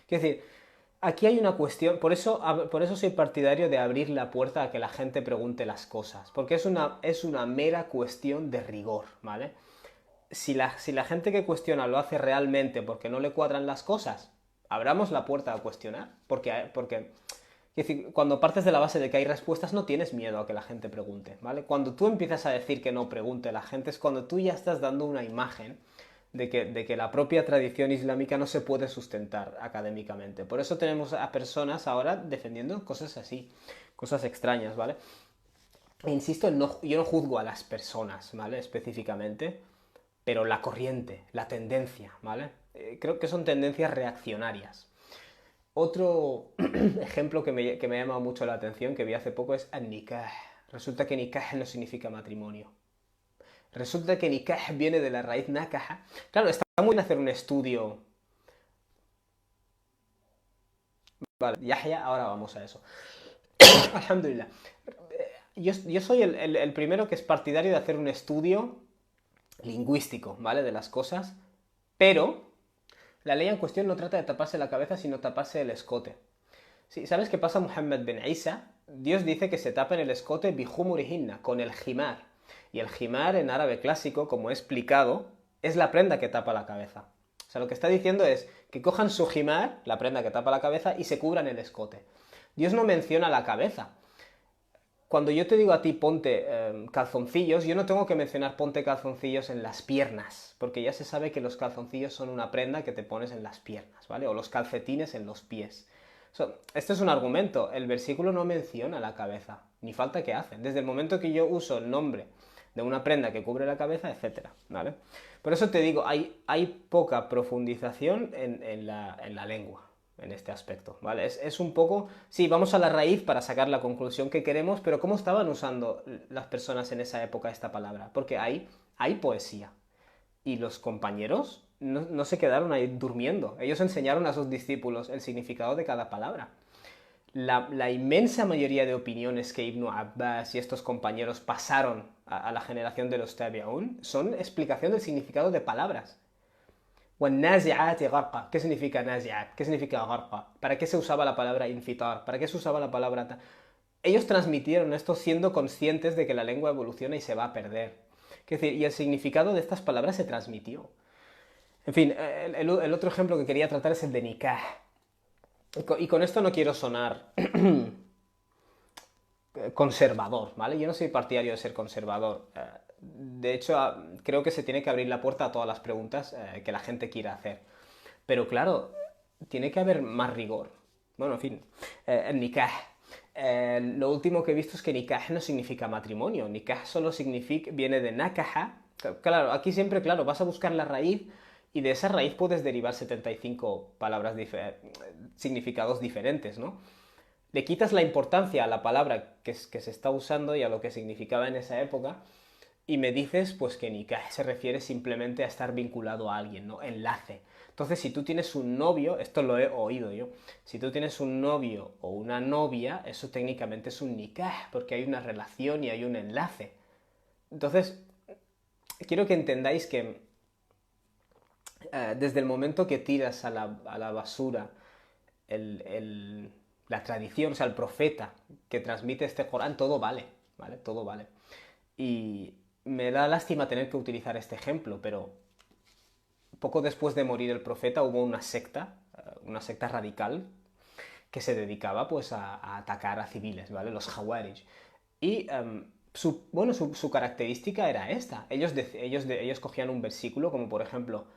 Quiero decir, aquí hay una cuestión, por eso soy partidario de abrir la puerta a que la gente pregunte las cosas, porque es una mera cuestión de rigor, ¿vale? Si la gente que cuestiona lo hace realmente porque no le cuadran las cosas, abramos la puerta a cuestionar. Porque es decir, cuando partes de la base de que hay respuestas, no tienes miedo a que la gente pregunte, ¿vale? Cuando tú empiezas a decir que no pregunte la gente, es cuando tú ya estás dando una imagen de que la propia tradición islámica no se puede sustentar académicamente. Por eso tenemos a personas ahora defendiendo cosas así, cosas extrañas, ¿vale? E insisto, yo no juzgo a las personas, ¿vale? Específicamente, pero la corriente, la tendencia, ¿vale? Creo que son tendencias reaccionarias. Otro ejemplo que me ha llamado mucho la atención, que vi hace poco, es al-nikah. Resulta que nikah no significa matrimonio. Resulta que nikah viene de la raíz nakaha. Claro, está muy bien hacer un estudio. Vale, Yahya, ahora vamos a eso. Alhamdulillah. Yo soy el primero que es partidario de hacer un estudio lingüístico, ¿vale? De las cosas, pero la ley en cuestión no trata de taparse la cabeza, sino taparse el escote. Sí, ¿sabes qué pasa Muhammad bin Isa? Dios dice que se tapen el escote bihumurihinna, con el jimar. Y el jimar en árabe clásico, como he explicado, es la prenda que tapa la cabeza. O sea, lo que está diciendo es que cojan su jimar, la prenda que tapa la cabeza, y se cubran el escote. Dios no menciona la cabeza. Cuando yo te digo a ti ponte calzoncillos, yo no tengo que mencionar ponte calzoncillos en las piernas, porque ya se sabe que los calzoncillos son una prenda que te pones en las piernas, ¿vale? O los calcetines en los pies. Este es un argumento, el versículo no menciona la cabeza, ni falta que hace. Desde el momento que yo uso el nombre de una prenda que cubre la cabeza, etcétera, ¿vale? Por eso te digo, hay poca profundización en la lengua, en este aspecto, ¿vale? Es un poco, sí, vamos a la raíz para sacar la conclusión que queremos, pero ¿cómo estaban usando las personas en esa época esta palabra? Porque hay poesía. Y los compañeros no se quedaron ahí durmiendo. Ellos enseñaron a sus discípulos el significado de cada palabra. La inmensa mayoría de opiniones que Ibn Abbas y estos compañeros pasaron a la generación de los Tabi'un son explicación del significado de palabras. وَالنَّازِعَاتِ غَرْقًا. ¿Qué significa nazi'at? ¿Qué significa gharqa? ¿Para qué se usaba la palabra infitar? ¿Para qué se usaba la palabra ellos transmitieron esto siendo conscientes de que la lengua evoluciona y se va a perder. Es decir, y el significado de estas palabras se transmitió. En fin, el otro ejemplo que quería tratar es el de nikah. Y con esto no quiero sonar conservador, ¿vale? Yo no soy partidario de ser conservador. De hecho, creo que se tiene que abrir la puerta a todas las preguntas que la gente quiera hacer. Pero claro, tiene que haber más rigor. Bueno, en fin, el nikah. Lo último que he visto es que nikah no significa matrimonio. Nikah solo significa, viene de nakaha. Claro, aquí siempre, claro, vas a buscar la raíz y de esa raíz puedes derivar 75 palabras, significados diferentes, ¿no? Le quitas la importancia a la palabra que se está usando y a lo que significaba en esa época y me dices pues que nikah se refiere simplemente a estar vinculado a alguien, ¿no? Enlace. Entonces, si tú tienes un novio, esto lo he oído yo, si tú tienes un novio o una novia, eso técnicamente es un nikah, porque hay una relación y hay un enlace. Entonces, quiero que entendáis que desde el momento que tiras a la basura la tradición, o sea, el profeta que transmite este Corán, todo vale, ¿vale? Todo vale. Y me da lástima tener que utilizar este ejemplo, pero poco después de morir el profeta hubo una secta radical, que se dedicaba pues a atacar a civiles, ¿vale? Los Jawarij. Y su característica era esta. Ellos cogían un versículo, como por ejemplo,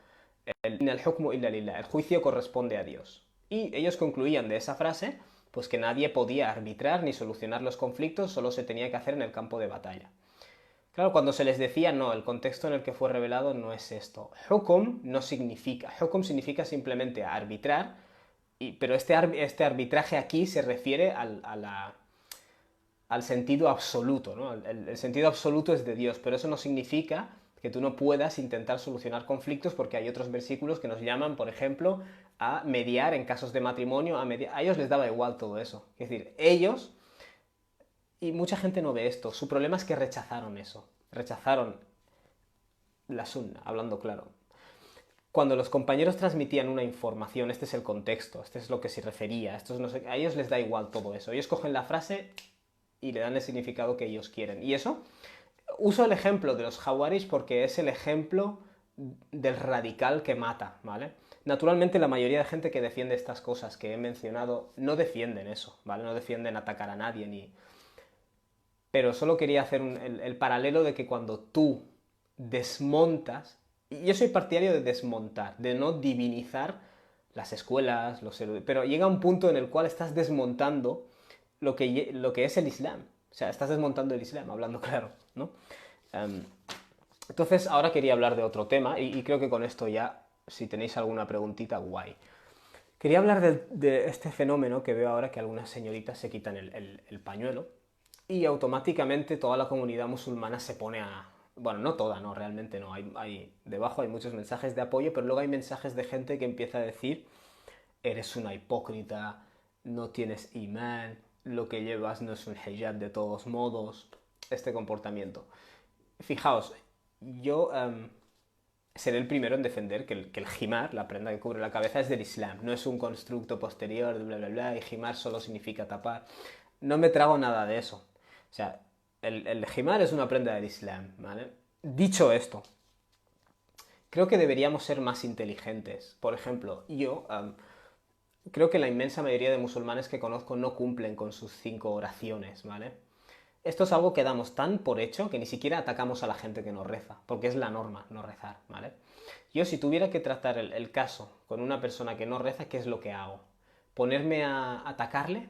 el hukmu illa lillah, el juicio corresponde a Dios. Y ellos concluían de esa frase, pues que nadie podía arbitrar ni solucionar los conflictos, solo se tenía que hacer en el campo de batalla. Claro, cuando se les decía, no, el contexto en el que fue revelado no es esto. Hukum no significa. Hukum significa simplemente arbitrar, pero este arbitraje aquí se refiere al sentido absoluto, ¿no? El sentido absoluto es de Dios, pero eso no significa que tú no puedas intentar solucionar conflictos porque hay otros versículos que nos llaman, por ejemplo, a mediar en casos de matrimonio, a ellos les daba igual todo eso. Es decir, ellos, y mucha gente no ve esto, su problema es que rechazaron eso, rechazaron la sunna, hablando claro. Cuando los compañeros transmitían una información, este es el contexto, este es lo que se refería, esto es no sé, a ellos les da igual todo eso. Ellos cogen la frase y le dan el significado que ellos quieren. Y eso, uso el ejemplo de los Jawaris porque es el ejemplo del radical que mata, ¿vale? Naturalmente la mayoría de gente que defiende estas cosas que he mencionado no defienden eso, ¿vale? No defienden atacar a nadie ni... Pero solo quería hacer el paralelo de que cuando tú desmontas, y yo soy partidario de desmontar, de no divinizar las escuelas, pero llega un punto en el cual estás desmontando lo que es el Islam. O sea, estás desmontando el Islam, hablando claro, ¿no? Um, entonces, ahora quería hablar de otro tema, y creo que con esto ya, si tenéis alguna preguntita, guay. Quería hablar de este fenómeno que veo ahora que algunas señoritas se quitan el pañuelo y automáticamente toda la comunidad musulmana se pone a... Bueno, no toda, no, realmente no. Debajo hay muchos mensajes de apoyo, pero luego hay mensajes de gente que empieza a decir eres una hipócrita, no tienes imán, lo que llevas no es un hijab de todos modos, este comportamiento. Fijaos, yo seré el primero en defender que el himar, la prenda que cubre la cabeza, es del Islam, no es un constructo posterior, bla, bla, bla, y himar solo significa tapar. No me trago nada de eso. O sea, el himar es una prenda del Islam, ¿vale? Dicho esto, creo que deberíamos ser más inteligentes. Por ejemplo, yo creo que la inmensa mayoría de musulmanes que conozco no cumplen con sus 5 oraciones, ¿vale? Esto es algo que damos tan por hecho que ni siquiera atacamos a la gente que no reza, porque es la norma no rezar, ¿vale? Yo si tuviera que tratar el caso con una persona que no reza, ¿qué es lo que hago? ¿Ponerme a atacarle?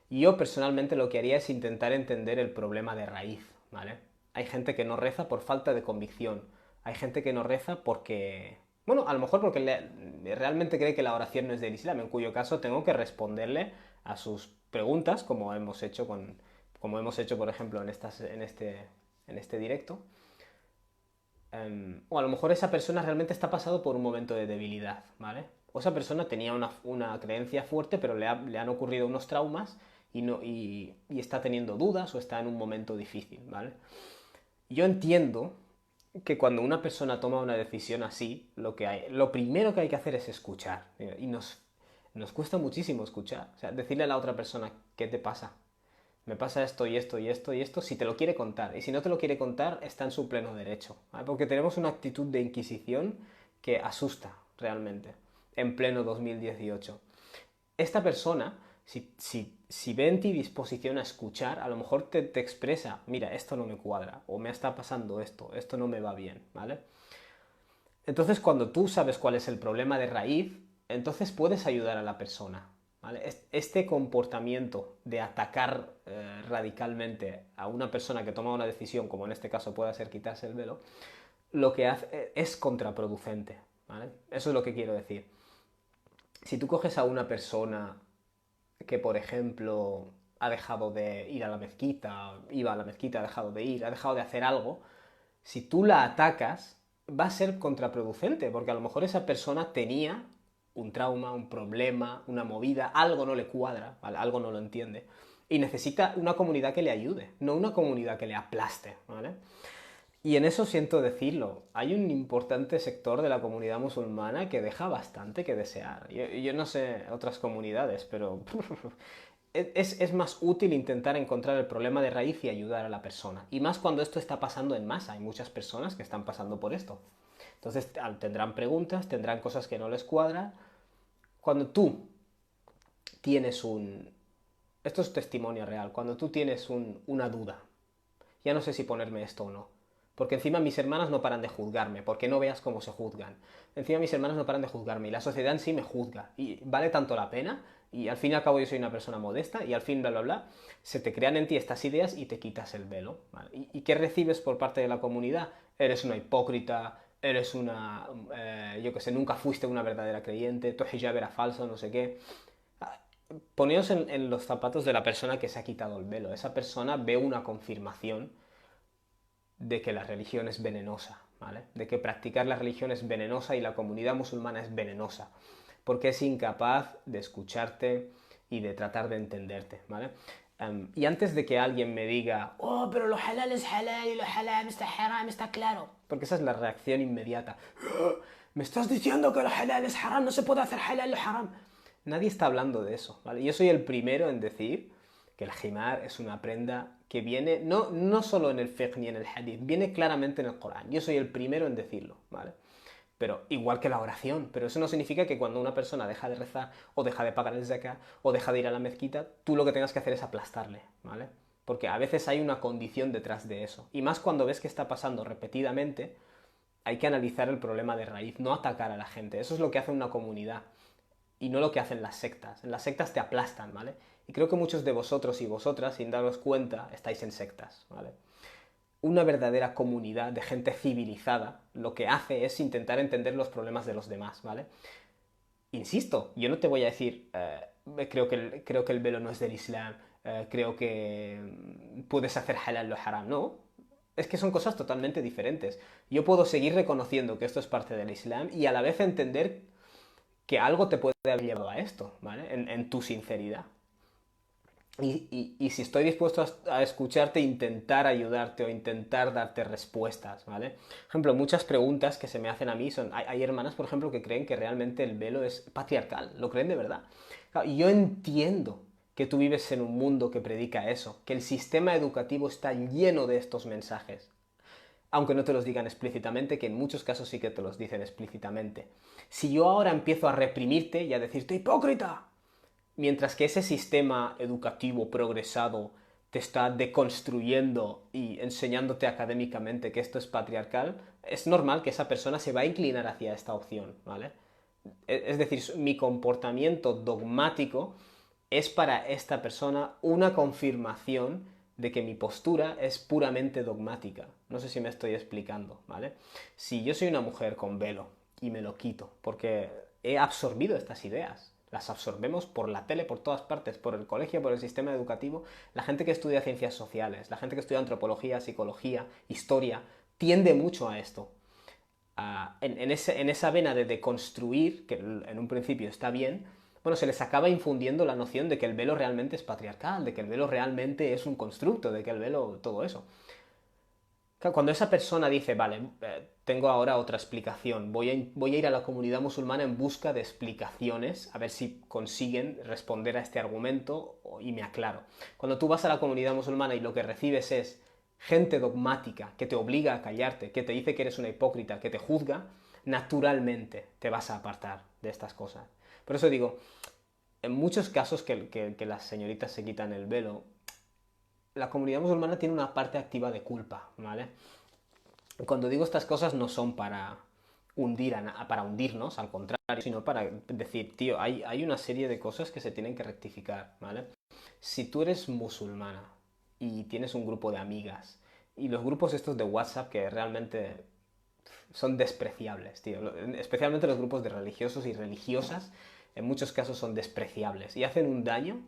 Yo personalmente lo que haría es intentar entender el problema de raíz, ¿vale? Hay gente que no reza por falta de convicción, hay gente que no reza porque... Bueno, a lo mejor porque realmente cree que la oración no es del Islam, en cuyo caso tengo que responderle a sus preguntas, como hemos hecho por ejemplo, en este directo. O a lo mejor esa persona realmente está pasando por un momento de debilidad, ¿vale? O esa persona tenía una creencia fuerte, pero le han ocurrido unos traumas y está teniendo dudas o está en un momento difícil, ¿vale? Yo entiendo que cuando una persona toma una decisión así, lo primero que hay que hacer es escuchar. Y nos cuesta muchísimo escuchar. O sea, decirle a la otra persona, ¿qué te pasa? me pasa esto y esto y esto y esto, si te lo quiere contar. Y si no te lo quiere contar, está en su pleno derecho, ¿vale? Porque tenemos una actitud de inquisición que asusta realmente, en pleno 2018. Esta persona, si ve en ti disposición a escuchar, a lo mejor te expresa, mira, esto no me cuadra, o me está pasando esto no me va bien, ¿vale? Entonces, cuando tú sabes cuál es el problema de raíz, entonces puedes ayudar a la persona, ¿vale? Este comportamiento de atacar radicalmente a una persona que toma una decisión, como en este caso puede ser quitarse el velo, lo que hace es contraproducente, ¿vale? Eso es lo que quiero decir. Si tú coges a una persona que, por ejemplo, ha dejado de ir a la mezquita, iba a la mezquita, ha dejado de ir, ha dejado de hacer algo, si tú la atacas, va a ser contraproducente, porque a lo mejor esa persona tenía un trauma, un problema, una movida, algo no le cuadra, ¿vale? Algo no lo entiende, y necesita una comunidad que le ayude, no una comunidad que le aplaste, ¿vale? Y en eso siento decirlo, hay un importante sector de la comunidad musulmana que deja bastante que desear. Yo no sé otras comunidades, pero es más útil intentar encontrar el problema de raíz y ayudar a la persona. Y más cuando esto está pasando en masa, hay muchas personas que están pasando por esto. Entonces tendrán preguntas, tendrán cosas que no les cuadran. Cuando tú tienes un... Esto es testimonio real, cuando tú tienes una duda, ya no sé si ponerme esto o no. Porque encima mis hermanas no paran de juzgarme, porque no veas cómo se juzgan. Encima mis hermanas no paran de juzgarme y la sociedad en sí me juzga. Y vale tanto la pena, y al fin y al cabo yo soy una persona modesta, y al fin, bla, bla, bla, se te crean en ti estas ideas y te quitas el velo. ¿Vale? ¿Y qué recibes por parte de la comunidad? Eres una hipócrita, eres una... yo qué sé, nunca fuiste una verdadera creyente, tu hijab era falso, no sé qué. Poneos en los zapatos de la persona que se ha quitado el velo. Esa persona ve una confirmación de que la religión es venenosa, ¿vale? De que practicar la religión es venenosa y la comunidad musulmana es venenosa, porque es incapaz de escucharte y de tratar de entenderte, ¿vale? Y antes de que alguien me diga, oh, pero lo halal es halal y lo haram está haram, está claro, porque esa es la reacción inmediata. ¿Me estás diciendo que lo halal es haram? No se puede hacer halal lo haram. Nadie está hablando de eso, ¿vale? Yo soy el primero en decir que el himar es una prenda que viene no solo en el fiqh ni en el hadith, viene claramente en el Corán. Yo soy el primero en decirlo, ¿vale? Pero igual que la oración, pero eso no significa que cuando una persona deja de rezar o deja de pagar el zakah o deja de ir a la mezquita, tú lo que tengas que hacer es aplastarle, ¿vale? Porque a veces hay una condición detrás de eso. Y más cuando ves que está pasando repetidamente, hay que analizar el problema de raíz, no atacar a la gente. Eso es lo que hace una comunidad y no lo que hacen las sectas. En las sectas te aplastan, ¿vale? Y creo que muchos de vosotros y vosotras, sin daros cuenta, estáis en sectas, ¿vale? Una verdadera comunidad de gente civilizada lo que hace es intentar entender los problemas de los demás, ¿vale? Insisto, yo no te voy a decir, creo que el velo no es del Islam, creo que puedes hacer halal lo haram, no. Es que son cosas totalmente diferentes. Yo puedo seguir reconociendo que esto es parte del Islam y a la vez entender que algo te puede haber llevado a esto, ¿vale? En tu sinceridad. Y si estoy dispuesto a escucharte, intentar ayudarte o intentar darte respuestas, ¿vale? Por ejemplo, muchas preguntas que se me hacen a mí son... Hay hermanas, por ejemplo, que creen que realmente el velo es patriarcal, lo creen de verdad. Claro, y yo entiendo que tú vives en un mundo que predica eso, que el sistema educativo está lleno de estos mensajes, aunque no te los digan explícitamente, que en muchos casos sí que te los dicen explícitamente. Si yo ahora empiezo a reprimirte y a decirte hipócrita, mientras que ese sistema educativo progresado te está deconstruyendo y enseñándote académicamente que esto es patriarcal, es normal que esa persona se va a inclinar hacia esta opción, ¿vale? Es decir, mi comportamiento dogmático es para esta persona una confirmación de que mi postura es puramente dogmática. No sé si me estoy explicando, ¿vale? Si yo soy una mujer con velo y me lo quito porque he absorbido estas ideas, las absorbemos por la tele, por todas partes, por el colegio, por el sistema educativo. La gente que estudia ciencias sociales, la gente que estudia antropología, psicología, historia, tiende mucho a esto. En esa vena de deconstruir, que en un principio está bien, bueno, se les acaba infundiendo la noción de que el velo realmente es patriarcal, de que el velo realmente es un constructo, de que el velo, todo eso. Claro, cuando esa persona dice, vale, tengo ahora otra explicación, voy a ir a la comunidad musulmana en busca de explicaciones, a ver si consiguen responder a este argumento y me aclaro. Cuando tú vas a la comunidad musulmana y lo que recibes es gente dogmática que te obliga a callarte, que te dice que eres una hipócrita, que te juzga, naturalmente te vas a apartar de estas cosas. Por eso digo, en muchos casos que las señoritas se quitan el velo, la comunidad musulmana tiene una parte activa de culpa, ¿vale? Cuando digo estas cosas no son para para hundirnos, al contrario, sino para decir, tío, hay una serie de cosas que se tienen que rectificar, ¿vale? Si tú eres musulmana y tienes un grupo de amigas, y los grupos estos de WhatsApp que realmente son despreciables, tío, especialmente los grupos de religiosos y religiosas, en muchos casos son despreciables y hacen un daño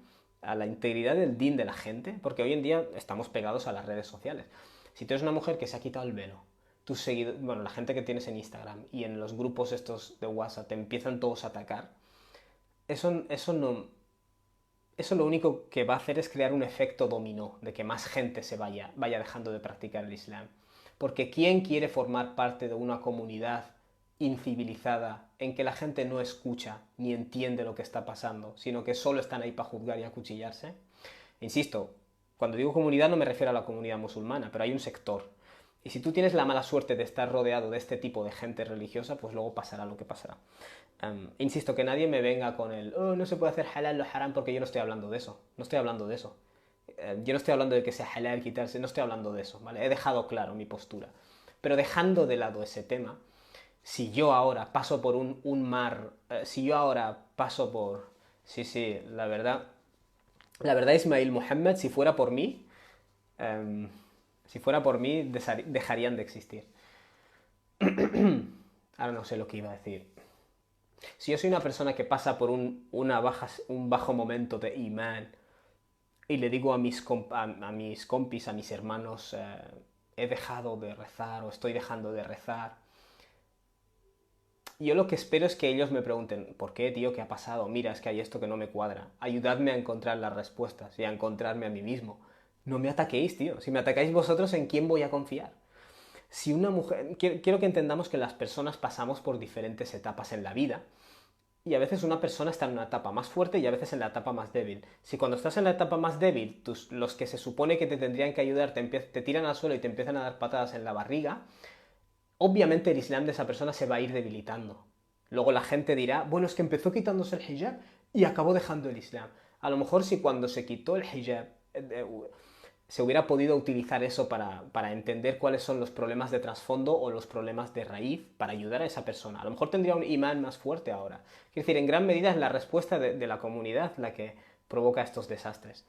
a la integridad del din de la gente, porque hoy en día estamos pegados a las redes sociales. Si tú eres una mujer que se ha quitado el velo, tus seguidores, bueno, la gente que tienes en Instagram y en los grupos estos de WhatsApp te empiezan todos a atacar, eso no, eso lo único que va a hacer es crear un efecto dominó, de que más gente vaya dejando de practicar el Islam. Porque ¿quién quiere formar parte de una comunidad incivilizada en que la gente no escucha ni entiende lo que está pasando, sino que solo están ahí para juzgar y acuchillarse? Insisto, cuando digo comunidad no me refiero a la comunidad musulmana, pero hay un sector. Y si tú tienes la mala suerte de estar rodeado de este tipo de gente religiosa, pues luego pasará lo que pasará. Insisto, que nadie me venga con el, oh, no se puede hacer halal lo haram, porque yo no estoy hablando de eso. No estoy hablando de eso. Yo no estoy hablando de que sea halal quitarse, no estoy hablando de eso, ¿vale? He dejado claro mi postura. Pero dejando de lado ese tema, si yo ahora paso por un mar, si yo ahora paso por... Sí, sí, la verdad Ismail Mohammed, si fuera por mí, dejarían de existir. Ahora no sé lo que iba a decir. Si yo soy una persona que pasa por un bajo momento de imán y le digo a mis compis, a mis hermanos, he dejado de rezar o estoy dejando de rezar, yo lo que espero es que ellos me pregunten, ¿por qué, tío? ¿Qué ha pasado? Mira, es que hay esto que no me cuadra. Ayudadme a encontrar las respuestas y a encontrarme a mí mismo. No me ataquéis, tío. Si me atacáis vosotros, ¿en quién voy a confiar? Si una mujer... Quiero que entendamos que las personas pasamos por diferentes etapas en la vida. Y a veces una persona está en una etapa más fuerte y a veces en la etapa más débil. Si cuando estás en la etapa más débil, los que se supone que te tendrían que ayudar te tiran al suelo y te empiezan a dar patadas en la barriga, obviamente el Islam de esa persona se va a ir debilitando. Luego la gente dirá, bueno, es que empezó quitándose el hijab y acabó dejando el Islam. A lo mejor si cuando se quitó el hijab se hubiera podido utilizar eso para entender cuáles son los problemas de trasfondo o los problemas de raíz para ayudar a esa persona. A lo mejor tendría un imán más fuerte ahora. Es decir, en gran medida es la respuesta de la comunidad la que provoca estos desastres.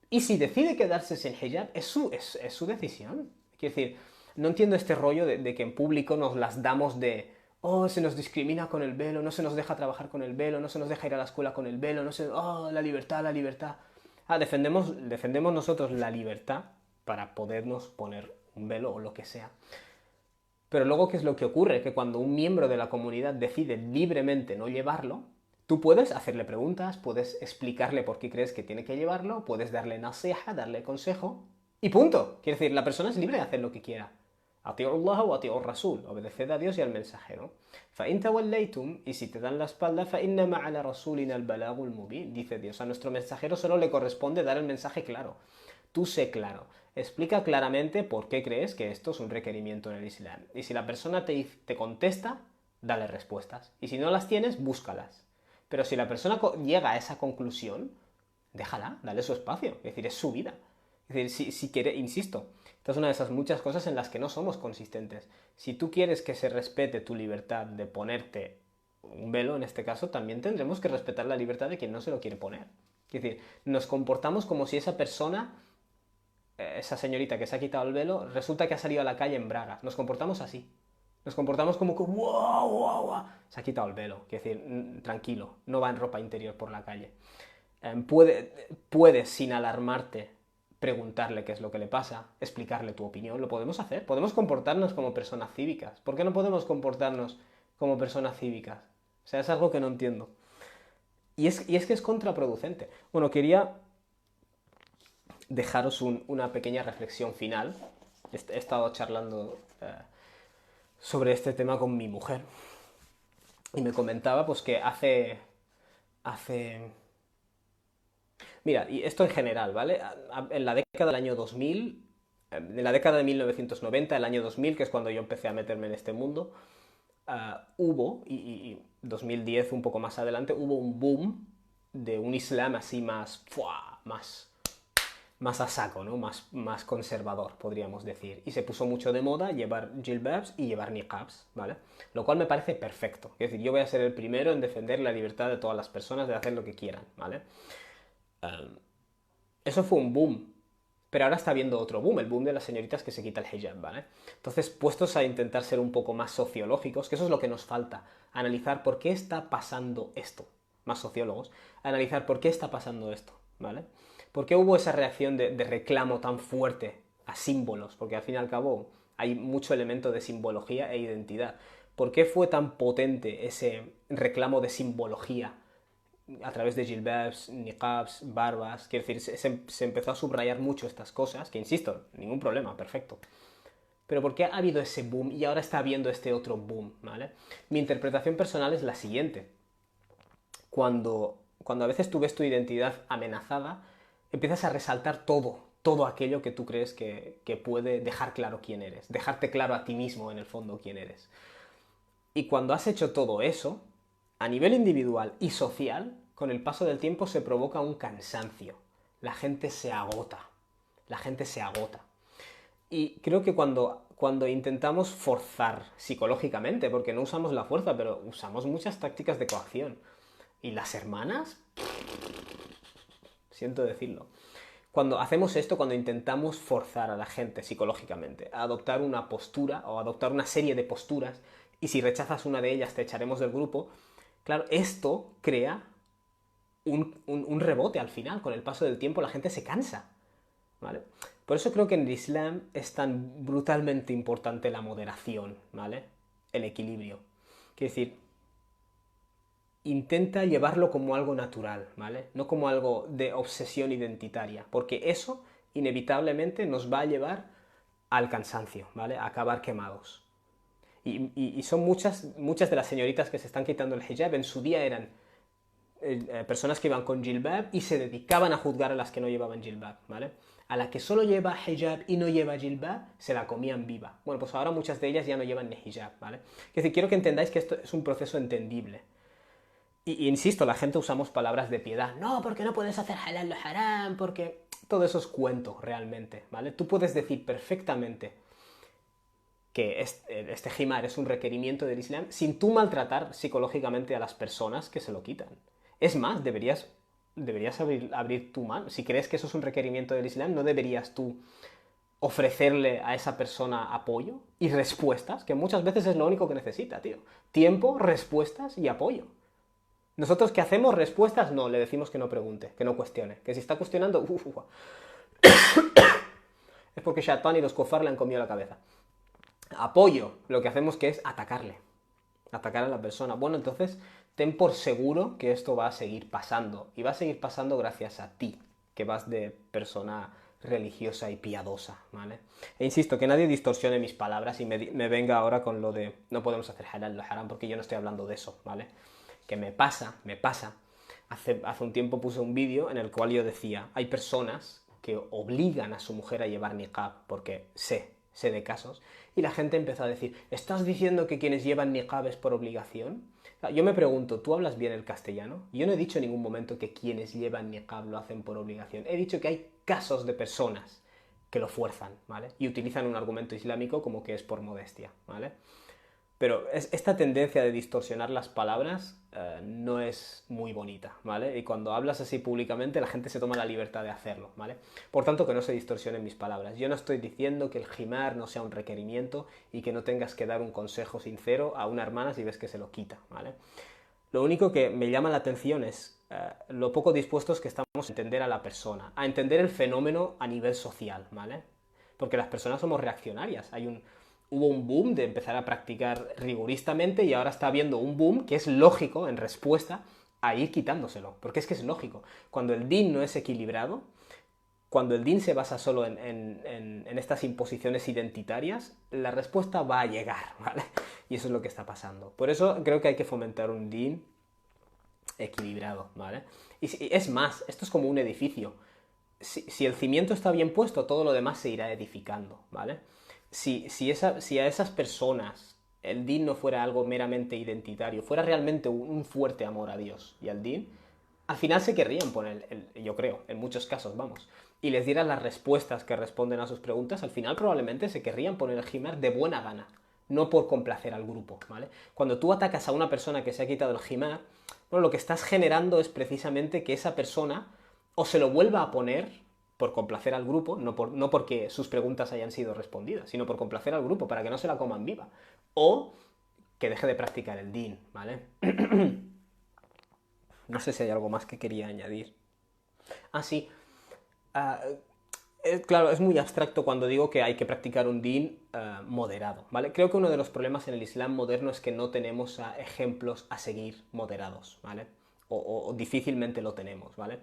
Y si decide quedarse sin hijab, es su decisión. Quiero decir, no entiendo este rollo de que en público nos las damos de, oh, se nos discrimina con el velo, no se nos deja trabajar con el velo, no se nos deja ir a la escuela con el velo, oh, la libertad, la libertad. Defendemos nosotros la libertad para podernos poner un velo o lo que sea. Pero luego, ¿qué es lo que ocurre? Que cuando un miembro de la comunidad decide libremente no llevarlo, tú puedes hacerle preguntas, puedes explicarle por qué crees que tiene que llevarlo, puedes darle nasiha, darle consejo, y punto. Quiere decir, la persona es libre de hacer lo que quiera. Ati'u Allah o ati'u Rasul, obedeced a Dios y al mensajero. فَإِن تَوَلَّيْتُمْ, y si te dan la espalda, فَإِنَّمَا عَلَى رَسُولِنَا الْبَلَاغُ الْمُبِينُ, dice Dios, a nuestro mensajero solo le corresponde dar el mensaje claro. Tú sé claro, explica claramente por qué crees que esto es un requerimiento en el Islam. Y si la persona te contesta, dale respuestas. Y si no las tienes, búscalas. Pero si la persona llega a esa conclusión, déjala, dale su espacio. Es decir, es su vida. Es decir, si quiere, insisto, esta es una de esas muchas cosas en las que no somos consistentes. Si tú quieres que se respete tu libertad de ponerte un velo, en este caso, también tendremos que respetar la libertad de quien no se lo quiere poner. Es decir, nos comportamos como si esa persona, esa señorita que se ha quitado el velo, resulta que ha salido a la calle en bragas. Nos comportamos así. Nos comportamos como que, wow, wow, wow, se ha quitado el velo. Es decir, tranquilo, no va en ropa interior por la calle. Puedes, sin alarmarte, preguntarle qué es lo que le pasa, explicarle tu opinión, lo podemos hacer. Podemos comportarnos como personas cívicas. ¿Por qué no podemos comportarnos como personas cívicas? O sea, es algo que no entiendo. Y es que es contraproducente. Bueno, quería dejaros una pequeña reflexión final he estado charlando sobre este tema con mi mujer y me comentaba pues que hace... Mira, y esto en general, ¿vale? En la década del año 2000, en la década de 1990, el año 2000, que es cuando yo empecé a meterme en este mundo, hubo, y 2010 un poco más adelante, hubo un boom de un islam así más, ¡fua!, más a saco, ¿no? Más conservador, podríamos decir. Y se puso mucho de moda llevar jilbabs y llevar niqabs, ¿vale? Lo cual me parece perfecto. Es decir, yo voy a ser el primero en defender la libertad de todas las personas de hacer lo que quieran, ¿vale? Eso fue un boom. Pero ahora está habiendo otro boom, el boom de las señoritas que se quita el hijab, ¿vale? Entonces, puestos a intentar ser un poco más sociológicos, que eso es lo que nos falta, analizar por qué está pasando esto, más sociólogos, analizar por qué está pasando esto, ¿vale? ¿Por qué hubo esa reacción de reclamo tan fuerte a símbolos? Porque al fin y al cabo hay mucho elemento de simbología e identidad. ¿Por qué fue tan potente ese reclamo de simbología a través de jilbabs, niqabs, barbas? Quiero decir, se empezó a subrayar mucho estas cosas, que insisto, ningún problema, perfecto. Pero ¿por qué ha habido ese boom y ahora está habiendo este otro boom? ¿Vale? Mi interpretación personal es la siguiente. Cuando a veces tú ves tu identidad amenazada, empiezas a resaltar todo aquello que tú crees que puede dejar claro quién eres, dejarte claro a ti mismo en el fondo quién eres. Y cuando has hecho todo eso, a nivel individual y social, con el paso del tiempo se provoca un cansancio. La gente se agota. La gente se agota. Y creo que cuando intentamos forzar psicológicamente, porque no usamos la fuerza, pero usamos muchas tácticas de coacción. Y las hermanas, siento decirlo. Cuando hacemos esto, cuando intentamos forzar a la gente psicológicamente a adoptar una postura o adoptar una serie de posturas, y si rechazas una de ellas te echaremos del grupo, claro, esto crea un rebote al final. Con el paso del tiempo la gente se cansa, ¿vale? Por eso creo que en el Islam es tan brutalmente importante la moderación, ¿vale? El equilibrio. Quiero decir, intenta llevarlo como algo natural, ¿vale? No como algo de obsesión identitaria, porque eso inevitablemente nos va a llevar al cansancio, ¿vale? A acabar quemados. Y son muchas de las señoritas que se están quitando el hijab, en su día eran personas que iban con jilbab y se dedicaban a juzgar a las que no llevaban jilbab, ¿vale? A la que solo lleva hijab y no lleva jilbab, se la comían viva. Bueno, pues ahora muchas de ellas ya no llevan ni hijab, ¿vale? Es decir, quiero que entendáis que esto es un proceso entendible. Y insisto, la gente usamos palabras de piedad. No, porque no puedes hacer halal lo haram, porque todo eso es cuento realmente, ¿vale? Tú puedes decir perfectamente que este himar es un requerimiento del Islam sin tú maltratar psicológicamente a las personas que se lo quitan. Es más, deberías abrir tu mano. Si crees que eso es un requerimiento del Islam, ¿no deberías tú ofrecerle a esa persona apoyo y respuestas? Que muchas veces es lo único que necesita, tío. Tiempo, respuestas y apoyo. ¿Nosotros qué hacemos? Respuestas, no, le decimos que no pregunte, que no cuestione. Que si está cuestionando, es porque Shaitan y los kofar le han comido la cabeza. Apoyo, lo que hacemos que es atacarle. Atacar a la persona. Bueno, entonces, ten por seguro que esto va a seguir pasando. Y va a seguir pasando gracias a ti, que vas de persona religiosa y piadosa, ¿vale? E insisto, que nadie distorsione mis palabras y me venga ahora con lo de no podemos hacer halal lo haram, porque yo no estoy hablando de eso, ¿vale? Que me pasa. Hace un tiempo puse un vídeo en el cual yo decía, hay personas que obligan a su mujer a llevar niqab, porque sé de casos, y la gente empezó a decir, ¿estás diciendo que quienes llevan niqab es por obligación? Yo me pregunto, ¿tú hablas bien el castellano? Yo no he dicho en ningún momento que quienes llevan niqab lo hacen por obligación. He dicho que hay casos de personas que lo fuerzan, ¿vale? Y utilizan un argumento islámico como que es por modestia, ¿vale? Pero esta tendencia de distorsionar las palabras no es muy bonita, ¿vale? Y cuando hablas así públicamente la gente se toma la libertad de hacerlo, ¿vale? Por tanto, que no se distorsionen mis palabras. Yo no estoy diciendo que el himar no sea un requerimiento y que no tengas que dar un consejo sincero a una hermana si ves que se lo quita, ¿vale? Lo único que me llama la atención es lo poco dispuestos que estamos a entender a la persona, a entender el fenómeno a nivel social, ¿vale? Porque las personas somos reaccionarias. Hubo un boom de empezar a practicar riguristamente y ahora está habiendo un boom que es lógico en respuesta a ir quitándoselo, porque es que es lógico. Cuando el din no es equilibrado, cuando el din se basa solo en estas imposiciones identitarias, la respuesta va a llegar, ¿vale? Y eso es lo que está pasando. Por eso creo que hay que fomentar un din equilibrado, ¿vale? Y es más, esto es como un edificio. Si el cimiento está bien puesto, todo lo demás se irá edificando, ¿vale? Si a esas personas el din no fuera algo meramente identitario, fuera realmente un fuerte amor a Dios y al din, al final se querrían poner, yo creo, en muchos casos, vamos, y les dieran las respuestas que responden a sus preguntas, al final probablemente se querrían poner el himar de buena gana, no por complacer al grupo, ¿vale? Cuando tú atacas a una persona que se ha quitado el himar, bueno, lo que estás generando es precisamente que esa persona o se lo vuelva a poner por complacer al grupo, no porque sus preguntas hayan sido respondidas, sino por complacer al grupo, para que no se la coman viva, o que deje de practicar el din, ¿vale? No sé si hay algo más que quería añadir. Ah, sí. Ah, claro, es muy abstracto cuando digo que hay que practicar un din moderado, ¿vale? Creo que uno de los problemas en el Islam moderno es que no tenemos ejemplos a seguir moderados, ¿vale? O difícilmente lo tenemos, ¿vale?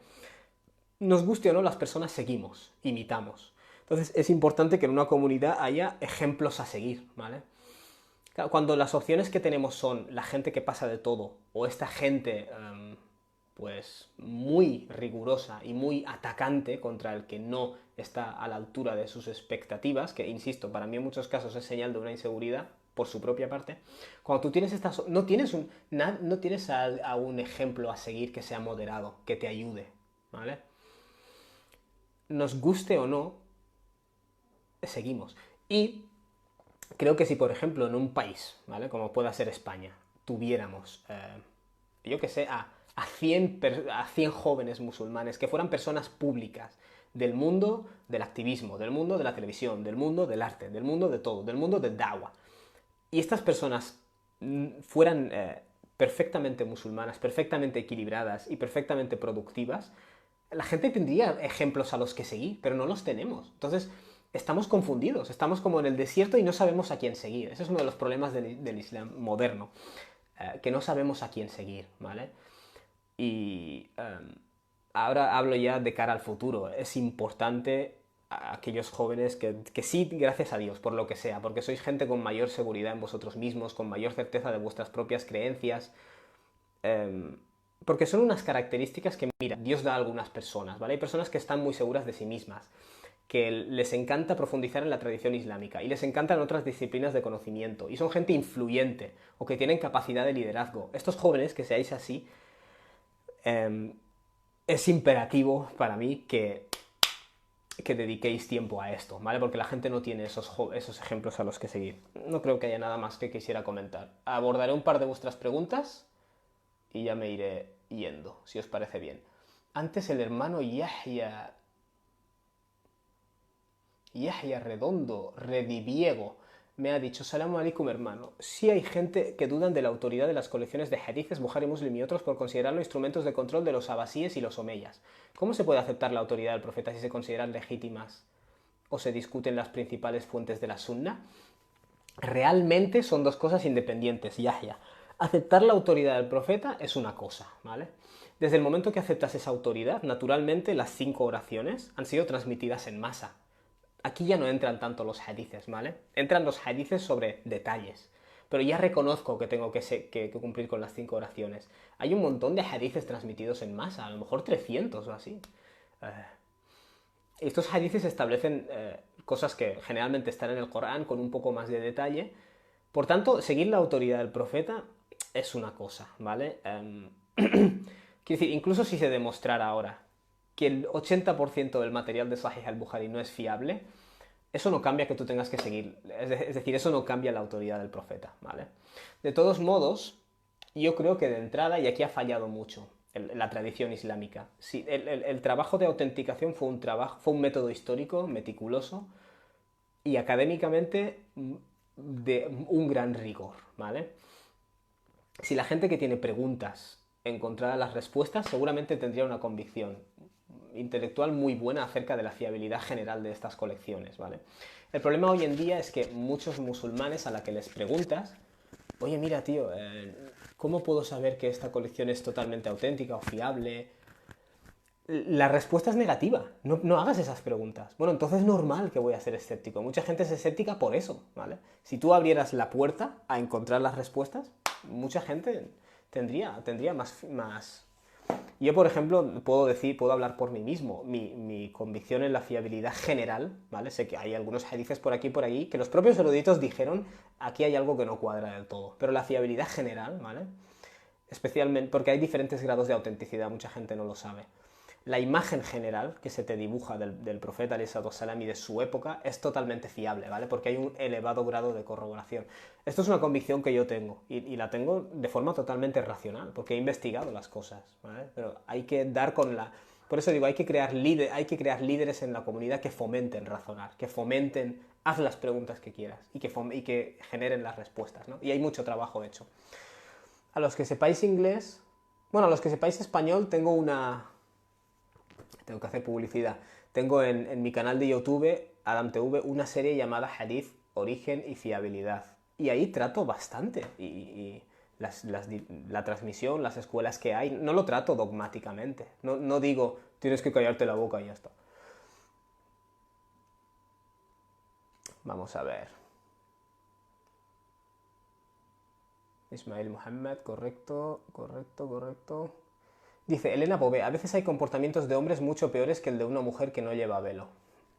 Nos guste o no, las personas seguimos, imitamos. Entonces es importante que en una comunidad haya ejemplos a seguir, ¿vale? Claro, cuando las opciones que tenemos son la gente que pasa de todo o esta gente pues muy rigurosa y muy atacante contra el que no está a la altura de sus expectativas, que insisto, para mí en muchos casos es señal de una inseguridad por su propia parte, cuando tú tienes estas, no tienes a un ejemplo a seguir que sea moderado, que te ayude, ¿vale? Nos guste o no, seguimos. Y creo que si, por ejemplo, en un país, ¿vale? Como pueda ser España, tuviéramos, yo que sé, a 100 jóvenes musulmanes que fueran personas públicas del mundo del activismo, del mundo de la televisión, del mundo del arte, del mundo de todo, del mundo del da'wah. Y estas personas fueran perfectamente musulmanas, perfectamente equilibradas y perfectamente productivas, la gente tendría ejemplos a los que seguir, pero no los tenemos. Entonces, estamos confundidos, estamos como en el desierto y no sabemos a quién seguir. Ese es uno de los problemas del Islam moderno, que no sabemos a quién seguir, ¿vale? Y ahora hablo ya de cara al futuro. Es importante a aquellos jóvenes que sí, gracias a Dios, por lo que sea, porque sois gente con mayor seguridad en vosotros mismos, con mayor certeza de vuestras propias creencias, porque son unas características que, mira, Dios da a algunas personas, ¿vale? Hay personas que están muy seguras de sí mismas, que les encanta profundizar en la tradición islámica y les encantan otras disciplinas de conocimiento y son gente influyente o que tienen capacidad de liderazgo. Estos jóvenes que seáis así, es imperativo para mí que dediquéis tiempo a esto, ¿vale? Porque la gente no tiene esos ejemplos a los que seguir. No creo que haya nada más que quisiera comentar. Abordaré un par de vuestras preguntas y ya me iré yendo, si os parece bien. Antes el hermano Yahya Redondo, Rediviego, me ha dicho: Salamu alaikum, hermano. Sí hay gente que dudan de la autoridad de las colecciones de hadices, Bukhari, Muslim y otros por considerarlo instrumentos de control de los abasíes y los omeyas. ¿Cómo se puede aceptar la autoridad del profeta si se consideran legítimas o se discuten las principales fuentes de la sunna? Realmente son dos cosas independientes, Yahya. Aceptar la autoridad del profeta es una cosa, ¿vale? Desde el momento que aceptas esa autoridad, naturalmente las 5 oraciones han sido transmitidas en masa. Aquí ya no entran tanto los hadices, ¿vale? Entran los hadices sobre detalles. Pero ya reconozco que tengo que cumplir con las 5 oraciones. Hay un montón de hadices transmitidos en masa, a lo mejor 300 o así. Estos hadices establecen cosas que generalmente están en el Corán con un poco más de detalle. Por tanto, seguir la autoridad del profeta es una cosa, ¿vale? Quiero decir, incluso si se demostrara ahora que el 80% del material de Sahih al-Bukhari no es fiable, eso no cambia que tú tengas que seguir. Es decir, eso no cambia la autoridad del profeta, ¿vale? De todos modos, yo creo que de entrada, y aquí ha fallado mucho la tradición islámica, sí, el trabajo de autenticación fue un método histórico, meticuloso, y académicamente de un gran rigor, ¿vale? Si la gente que tiene preguntas encontrara las respuestas, seguramente tendría una convicción intelectual muy buena acerca de la fiabilidad general de estas colecciones, ¿vale? El problema hoy en día es que muchos musulmanes a la que les preguntas: oye, mira, tío, ¿cómo puedo saber que esta colección es totalmente auténtica o fiable? La respuesta es negativa. No, no hagas esas preguntas. Bueno, entonces es normal que voy a ser escéptico. Mucha gente es escéptica por eso, ¿vale? Si tú abrieras la puerta a encontrar las respuestas, mucha gente tendría más. Yo, por ejemplo, puedo hablar por mí mismo. Mi convicción en la fiabilidad general, ¿vale? Sé que hay algunos hadices por aquí y por allí que los propios eruditos dijeron, aquí hay algo que no cuadra del todo. Pero la fiabilidad general, ¿vale? Especialmente porque hay diferentes grados de autenticidad, mucha gente no lo sabe. La imagen general que se te dibuja del profeta salam y de su época es totalmente fiable, ¿vale? Porque hay un elevado grado de corroboración. Esto es una convicción que yo tengo y la tengo de forma totalmente racional, porque he investigado las cosas, ¿vale? Pero hay que dar con la... Por eso digo, hay que crear líderes en la comunidad que fomenten razonar, que fomenten, haz las preguntas que quieras y que generen las respuestas, ¿no? Y hay mucho trabajo hecho. A los que sepáis inglés, bueno, a los que sepáis español tengo que hacer publicidad. Tengo en mi canal de YouTube, AdamTV, una serie llamada Hadith, Origen y Fiabilidad. Y ahí trato bastante. Y la transmisión, las escuelas que hay, no lo trato dogmáticamente. No digo, tienes que callarte la boca y ya está. Vamos a ver. Ismail Muhammad, correcto. Dice Elena Bové, a veces hay comportamientos de hombres mucho peores que el de una mujer que no lleva velo.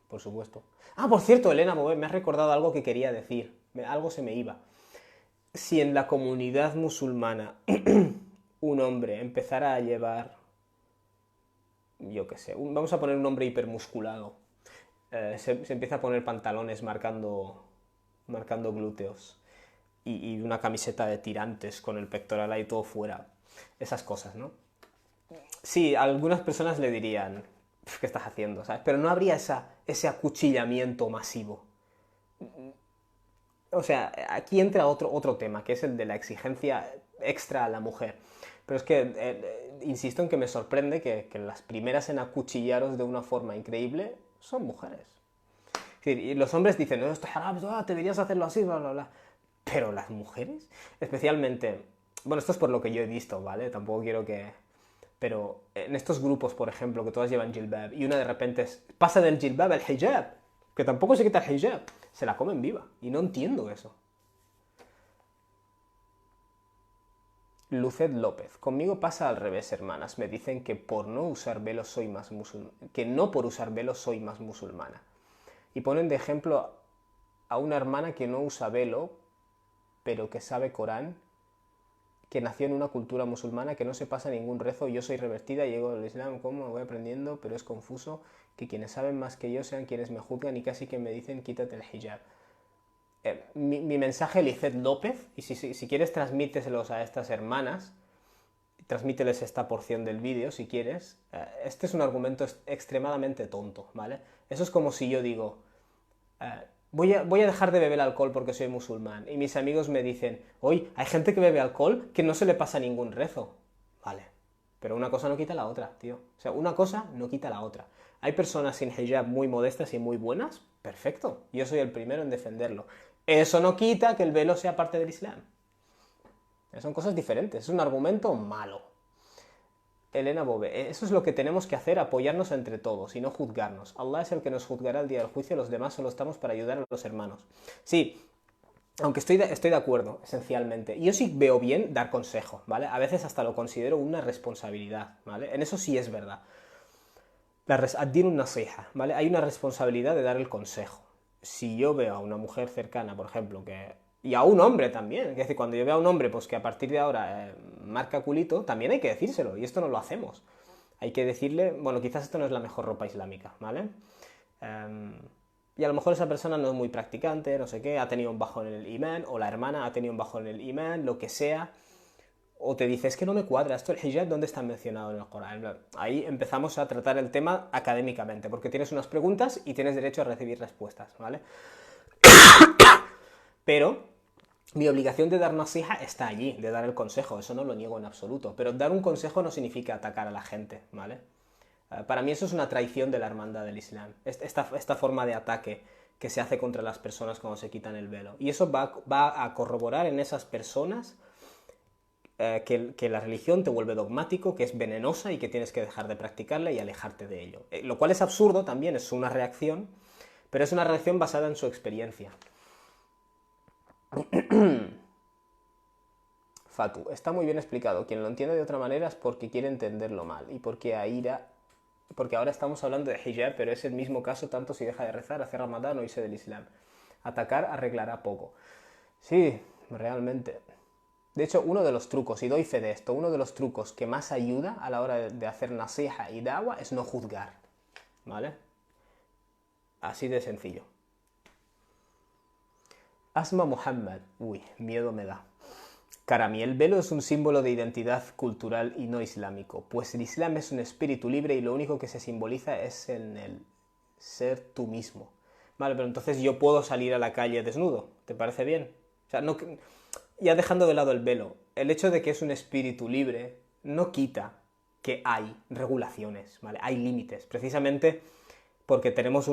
Por supuesto. Ah, por cierto, Elena Bové, me has recordado algo que quería decir. Algo se me iba. Si en la comunidad musulmana un hombre empezara a llevar, yo qué sé, vamos a poner un hombre hipermusculado, se empieza a poner pantalones marcando glúteos y una camiseta de tirantes con el pectoral ahí todo fuera. Esas cosas, ¿no? Sí, algunas personas le dirían, ¿qué estás haciendo? ¿Sabes? Pero no habría ese acuchillamiento masivo. O sea, aquí entra otro tema, que es el de la exigencia extra a la mujer. Pero es que, insisto en que me sorprende que las primeras en acuchillaros de una forma increíble son mujeres. Es decir, y los hombres dicen, no, esto es haram, deberías hacerlo así, bla, bla, bla. Pero las mujeres, especialmente, bueno, esto es por lo que yo he visto, ¿vale? Tampoco quiero que... Pero en estos grupos, por ejemplo, que todas llevan jilbab y una de repente pasa del jilbab al hijab, que tampoco se quita el hijab, se la comen viva. Y no entiendo eso. Lucet López. Conmigo pasa al revés, hermanas. Me dicen que por no usar velo soy más musulmana. Que no por usar velo soy más musulmana. Y ponen de ejemplo a una hermana que no usa velo, pero que sabe Corán, que nació en una cultura musulmana, que no se pasa ningún rezo, yo soy revertida, llego al Islam, como voy aprendiendo, pero es confuso que quienes saben más que yo sean quienes me juzgan y casi que me dicen quítate el hijab. Mi mensaje, Lizeth López, y si quieres transmíteselos a estas hermanas, transmíteles esta porción del vídeo si quieres. Este es un argumento extremadamente tonto, ¿vale? Eso es como si yo digo, voy a dejar de beber alcohol porque soy musulmán. Y mis amigos me dicen, oye, hay gente que bebe alcohol que no se le pasa ningún rezo. Vale, pero una cosa no quita la otra, tío. O sea, una cosa no quita la otra. Hay personas sin hijab muy modestas y muy buenas, perfecto. Yo soy el primero en defenderlo. Eso no quita que el velo sea parte del Islam. Son cosas diferentes, es un argumento malo. Elena Bove, eso es lo que tenemos que hacer, apoyarnos entre todos y no juzgarnos. Allah es el que nos juzgará el día del juicio, los demás solo estamos para ayudar a los hermanos. Sí, aunque estoy de acuerdo, esencialmente. Yo sí veo bien dar consejo, ¿vale? A veces hasta lo considero una responsabilidad, ¿vale? En eso sí es verdad. Ad-din un-nasiha, ¿vale? Hay una responsabilidad de dar el consejo. Si yo veo a una mujer cercana, por ejemplo, y a un hombre también, es decir, cuando yo veo a un hombre pues que a partir de ahora marca culito, también hay que decírselo, y esto no lo hacemos. Hay que decirle, bueno, quizás esto no es la mejor ropa islámica, ¿vale? Y a lo mejor esa persona no es muy practicante, no sé qué, ha tenido un bajón en el imán, o la hermana ha tenido un bajón en el imán, lo que sea, o te dice, es que no me cuadra, esto el hijab, ¿dónde está mencionado en el Corán? Ahí empezamos a tratar el tema académicamente, porque tienes unas preguntas y tienes derecho a recibir respuestas, ¿vale? Pero mi obligación de dar nasiha está allí, de dar el consejo, eso no lo niego en absoluto, pero dar un consejo no significa atacar a la gente, ¿vale? Para mí eso es una traición de la hermandad del Islam, esta forma de ataque que se hace contra las personas cuando se quitan el velo. Y eso va a corroborar en esas personas que la religión te vuelve dogmático, que es venenosa y que tienes que dejar de practicarla y alejarte de ello. Lo cual es absurdo también, es una reacción, pero es una reacción basada en su experiencia. Fatu, está muy bien explicado. Quien lo entiende de otra manera es porque quiere entenderlo mal y porque ahora estamos hablando de hijab, pero es el mismo caso tanto si deja de rezar, hace ramadán o irse del islam. Atacar arreglará poco. Sí, realmente. De hecho, uno de los trucos, y doy fe de esto, uno de los trucos que más ayuda a la hora de hacer nasiha y da'wa es no juzgar. ¿Vale? Así de sencillo. Asma Muhammad. Uy, miedo me da. Karami, el velo es un símbolo de identidad cultural y no islámico, pues el islam es un espíritu libre y lo único que se simboliza es en el ser tú mismo. Vale, pero entonces yo puedo salir a la calle desnudo, ¿te parece bien? O sea, no, ya dejando de lado el velo, el hecho de que es un espíritu libre no quita que hay regulaciones, ¿vale? Hay límites, precisamente porque tenemos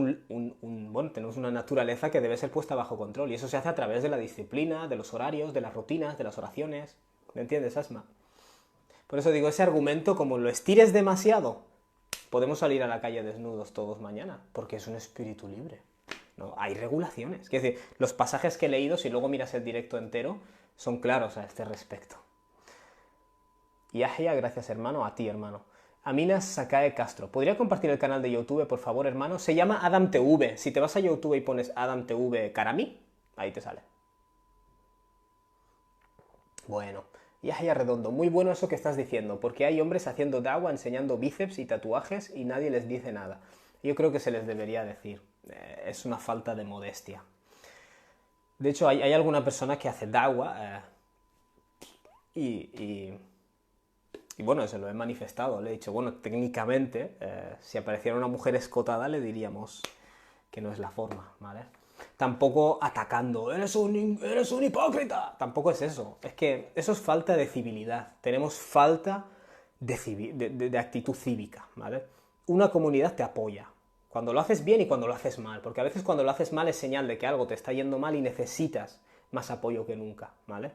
tenemos una naturaleza que debe ser puesta bajo control y eso se hace a través de la disciplina, de los horarios, de las rutinas, de las oraciones. ¿Me entiendes, Asma? Por eso digo, ese argumento, como lo estires demasiado, podemos salir a la calle desnudos todos mañana, porque es un espíritu libre. ¿No? Hay regulaciones. Es decir, los pasajes que he leído, si luego miras el directo entero, son claros a este respecto. Yahya, gracias hermano, a ti hermano. Aminas Sakae Castro. ¿Podría compartir el canal de YouTube, por favor, hermano? Se llama Adam TV. Si te vas a YouTube y pones Adam TV Karami, ahí te sale. Bueno, Yahya Redondo. Muy bueno eso que estás diciendo, porque hay hombres haciendo da'wa, enseñando bíceps y tatuajes y nadie les dice nada. Yo creo que se les debería decir. Es una falta de modestia. De hecho, hay alguna persona que hace da'wa y bueno, se lo he manifestado, le he dicho, bueno, técnicamente, si apareciera una mujer escotada, le diríamos que no es la forma, ¿vale? Tampoco atacando, eres un hipócrita, tampoco es eso, es que eso es falta de civilidad, tenemos falta de actitud cívica, ¿vale? Una comunidad te apoya, cuando lo haces bien y cuando lo haces mal, porque a veces cuando lo haces mal es señal de que algo te está yendo mal y necesitas más apoyo que nunca, ¿vale?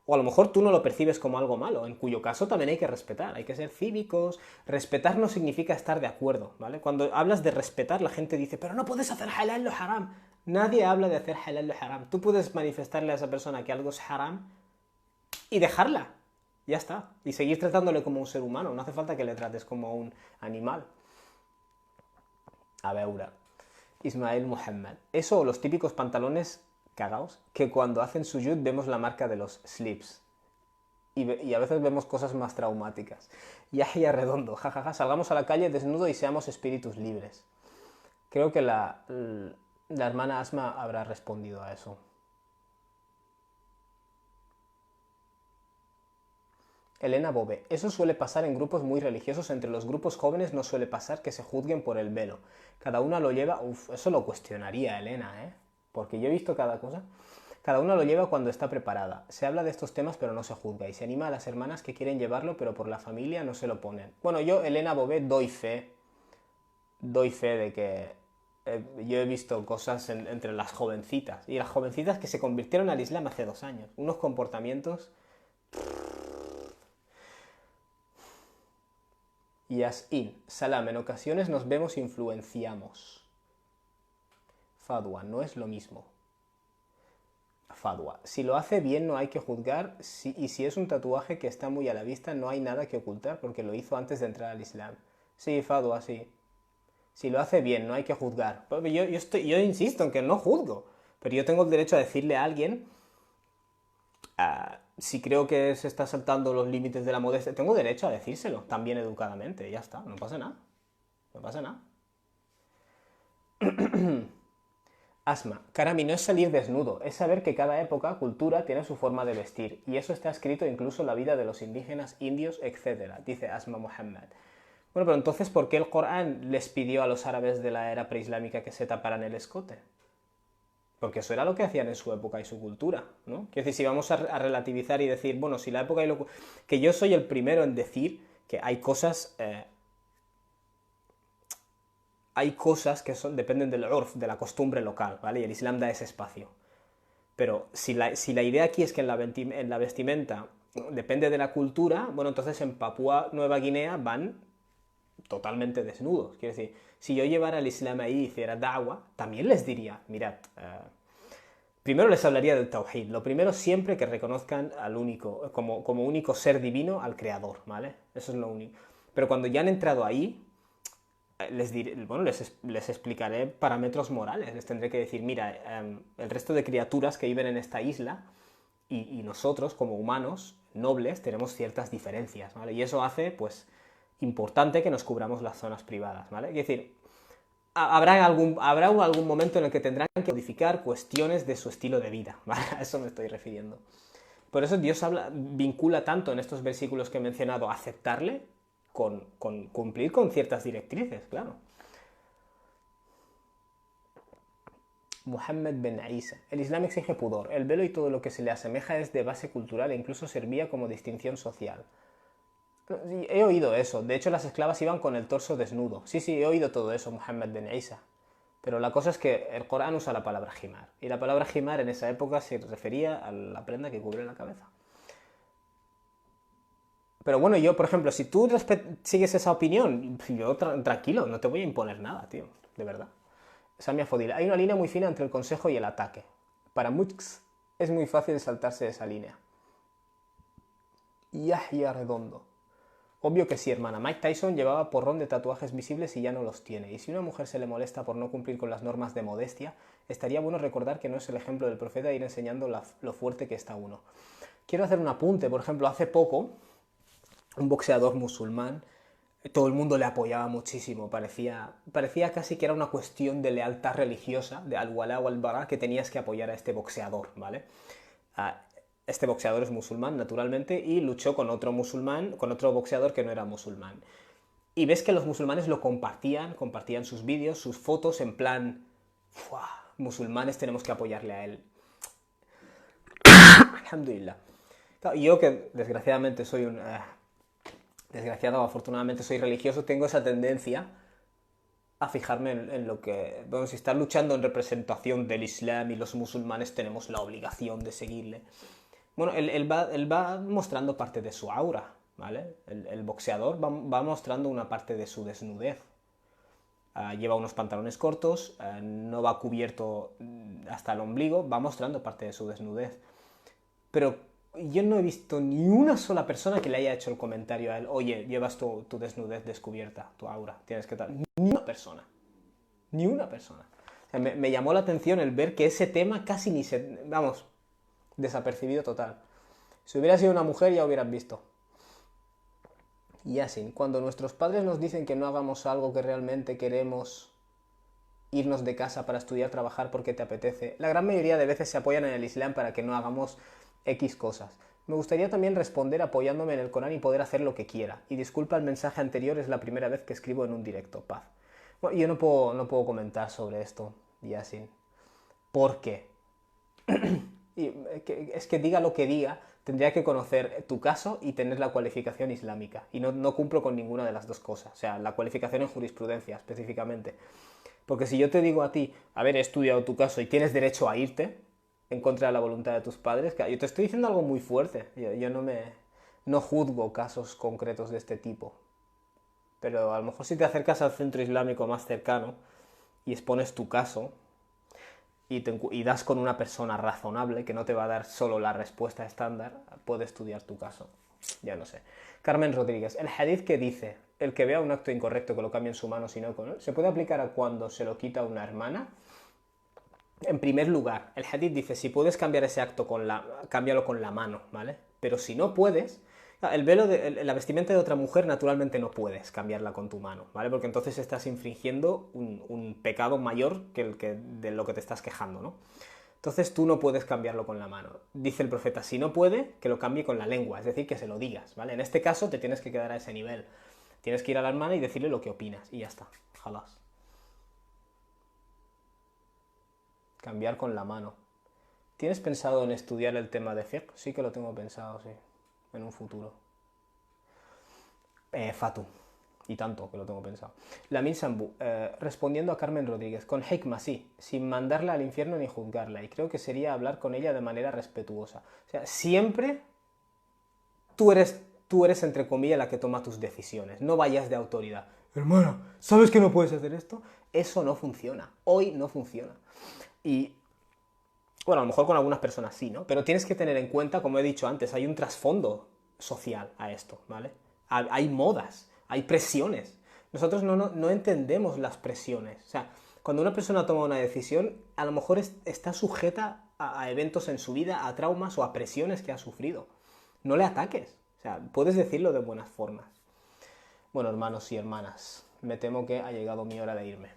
O a lo mejor tú no lo percibes como algo malo, en cuyo caso también hay que respetar, hay que ser cívicos. Respetar no significa estar de acuerdo, ¿vale? Cuando hablas de respetar, la gente dice, pero no puedes hacer halal lo haram. Nadie habla de hacer halal lo haram. Tú puedes manifestarle a esa persona que algo es haram y dejarla. Ya está. Y seguir tratándole como un ser humano. No hace falta que le trates como un animal. A ver, Ismael Muhammad. Eso, los típicos pantalones cagaos, que cuando hacen suyud vemos la marca de los slips. Y a veces vemos cosas más traumáticas. Yahya Redondo, jajaja, salgamos a la calle desnudo y seamos espíritus libres. Creo que la hermana Asma habrá respondido a eso. Elena Bove, eso suele pasar en grupos muy religiosos, entre los grupos jóvenes no suele pasar que se juzguen por el velo. Cada una lo lleva... eso lo cuestionaría Elena, ¿eh? Porque yo he visto cada cosa. Cada una lo lleva cuando está preparada. Se habla de estos temas pero no se juzga y se anima a las hermanas que quieren llevarlo pero por la familia no se lo ponen. Bueno, yo, Elena Bové, doy fe de que yo he visto cosas entre las jovencitas y las jovencitas que se convirtieron al Islam hace 2 años. Unos comportamientos... Yas'in, Salam, en ocasiones nos vemos e influenciamos. Fadwa, no es lo mismo. Fadwa, si lo hace bien no hay que juzgar y si es un tatuaje que está muy a la vista no hay nada que ocultar porque lo hizo antes de entrar al Islam. Sí, Fadwa, sí. Si lo hace bien no hay que juzgar. Yo insisto en que no juzgo, pero yo tengo el derecho a decirle a alguien si creo que se está saltando los límites de la modestia, tengo derecho a decírselo, también educadamente, ya está, no pasa nada. No pasa nada. Asma, Karami, no es salir desnudo, es saber que cada época, cultura, tiene su forma de vestir, y eso está escrito incluso en la vida de los indígenas, indios, etc., dice Asma Muhammad. Bueno, pero entonces, ¿por qué el Corán les pidió a los árabes de la era preislámica que se taparan el escote? Porque eso era lo que hacían en su época y su cultura, ¿no? Quiero decir, si vamos a relativizar y decir, bueno, si la época y lo... Que yo soy el primero en decir que hay cosas... hay cosas que dependen del urf, de la costumbre local, ¿vale? Y el Islam da ese espacio. Pero si la idea aquí es que en la vestimenta depende de la cultura, bueno, entonces en Papúa Nueva Guinea van totalmente desnudos. Quiero decir, si yo llevara el Islam ahí y hiciera da'wah, también les diría, mirad, primero les hablaría del Tawhid. Lo primero siempre que reconozcan al único, como único ser divino, al Creador, ¿vale? Eso es lo único. Pero cuando ya han entrado ahí, les explicaré parámetros morales. Les tendré que decir, mira, el resto de criaturas que viven en esta isla y nosotros, como humanos nobles, tenemos ciertas diferencias, ¿vale? Y eso hace, pues, importante que nos cubramos las zonas privadas, ¿vale? Es decir, habrá algún momento en el que tendrán que modificar cuestiones de su estilo de vida, ¿vale? A eso me estoy refiriendo. Por eso Dios vincula tanto en estos versículos que he mencionado aceptarle con cumplir con ciertas directrices, claro. Muhammad bin Isa. El Islam exige pudor. El velo y todo lo que se le asemeja es de base cultural e incluso servía como distinción social. He oído eso. De hecho, las esclavas iban con el torso desnudo. Sí, he oído todo eso, Muhammad bin Isa. Pero la cosa es que el Corán usa la palabra jimar. Y la palabra jimar en esa época se refería a la prenda que cubre la cabeza. Pero bueno, yo, por ejemplo, si tú sigues esa opinión, yo tranquilo, no te voy a imponer nada, tío. De verdad. Samia Fodil. Hay una línea muy fina entre el consejo y el ataque. Para muchos es muy fácil saltarse esa línea. Yahya Redondo. Obvio que sí, hermana. Mike Tyson llevaba porrón de tatuajes visibles y ya no los tiene. Y si una mujer se le molesta por no cumplir con las normas de modestia, estaría bueno recordar que no es el ejemplo del profeta ir enseñando lo fuerte que está uno. Quiero hacer un apunte. Por ejemplo, hace poco, un boxeador musulmán, todo el mundo le apoyaba muchísimo. Parecía casi que era una cuestión de lealtad religiosa, de al-wala o al-bara, que tenías que apoyar a este boxeador, ¿vale? Este boxeador es musulmán, naturalmente, y luchó con otro musulmán, con otro boxeador que no era musulmán. Y ves que los musulmanes lo compartían sus vídeos, sus fotos, en plan, musulmanes, tenemos que apoyarle a él. Alhamdulillah. Claro, yo que desgraciadamente soy desgraciado o afortunadamente soy religioso, tengo esa tendencia a fijarme en lo que... Bueno, si está luchando en representación del Islam y los musulmanes tenemos la obligación de seguirle. Bueno, él va mostrando parte de su aura, ¿vale? El boxeador va mostrando una parte de su desnudez. Lleva unos pantalones cortos, no va cubierto hasta el ombligo, va mostrando parte de su desnudez. Pero yo no he visto ni una sola persona que le haya hecho el comentario a él, oye, llevas tu desnudez descubierta, tu aura, tienes que tal. Ni una persona. Ni una persona. O sea, me llamó la atención el ver que ese tema casi ni se... Vamos, desapercibido total. Si hubiera sido una mujer ya hubieran visto. Yasin, cuando nuestros padres nos dicen que no hagamos algo que realmente queremos, irnos de casa para estudiar, trabajar porque te apetece, la gran mayoría de veces se apoyan en el Islam para que no hagamos X cosas. Me gustaría también responder apoyándome en el Corán y poder hacer lo que quiera. Y disculpa el mensaje anterior, es la primera vez que escribo en un directo. Paz. Bueno, yo no puedo comentar sobre esto, Yasin. ¿Por qué? Es que diga lo que diga, tendría que conocer tu caso y tener la cualificación islámica. Y no cumplo con ninguna de las dos cosas. O sea, la cualificación en jurisprudencia, específicamente. Porque si yo te digo a ti, haber estudiado tu caso y tienes derecho a irte en contra de la voluntad de tus padres, yo te estoy diciendo algo muy fuerte. Yo no juzgo casos concretos de este tipo. Pero a lo mejor si te acercas al centro islámico más cercano y expones tu caso y das con una persona razonable que no te va a dar solo la respuesta estándar, puede estudiar tu caso. Ya no sé. Carmen Rodríguez, el hadith que dice, el que vea un acto incorrecto que lo cambie en su mano si no con él, ¿se puede aplicar a cuando se lo quita una hermana? En primer lugar, el hadith dice, si puedes cambiar ese acto cámbialo con la mano, ¿vale? Pero si no puedes, el velo la vestimenta de otra mujer naturalmente no puedes cambiarla con tu mano, ¿vale? Porque entonces estás infringiendo un pecado mayor de lo que te estás quejando, ¿no? Entonces tú no puedes cambiarlo con la mano. Dice el profeta, si no puede, que lo cambie con la lengua, es decir, que se lo digas, ¿vale? En este caso te tienes que quedar a ese nivel. Tienes que ir a la hermana y decirle lo que opinas, y ya está, jalas. Cambiar con la mano. ¿Tienes pensado en estudiar el tema de fiqh? Sí que lo tengo pensado, sí, en un futuro. Fatu. Y tanto que lo tengo pensado. Lamin Sambu, respondiendo a Carmen Rodríguez, con hikma sí, sin mandarla al infierno ni juzgarla, y creo que sería hablar con ella de manera respetuosa. O sea, siempre tú eres entre comillas la que toma tus decisiones, no vayas de autoridad. Hermana, ¿sabes que no puedes hacer esto? Eso no funciona, hoy no funciona. Y bueno, a lo mejor con algunas personas sí, ¿no? Pero tienes que tener en cuenta, como he dicho antes, hay un trasfondo social a esto, ¿vale? Hay modas, hay presiones. Nosotros no entendemos las presiones. O sea, cuando una persona toma una decisión, a lo mejor está sujeta a eventos en su vida, a traumas o a presiones que ha sufrido. No le ataques. O sea, puedes decirlo de buenas formas. Bueno, hermanos y hermanas, me temo que ha llegado mi hora de irme.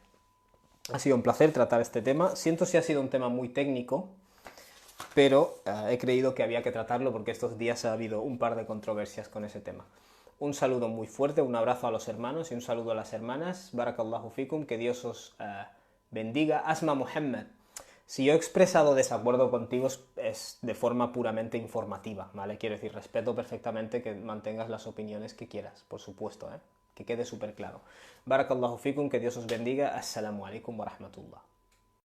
Ha sido un placer tratar este tema. Siento si ha sido un tema muy técnico, pero he creído que había que tratarlo porque estos días ha habido un par de controversias con ese tema. Un saludo muy fuerte, un abrazo a los hermanos y un saludo a las hermanas. Barakallahu fikum, que Dios os bendiga. Asma Muhammad, si yo he expresado desacuerdo contigo es de forma puramente informativa, ¿vale? Quiero decir, respeto perfectamente que mantengas las opiniones que quieras, por supuesto, ¿eh? Que quede súper claro. Barakallahu fikum, que Dios os bendiga. Assalamu alaikum wa rahmatullah.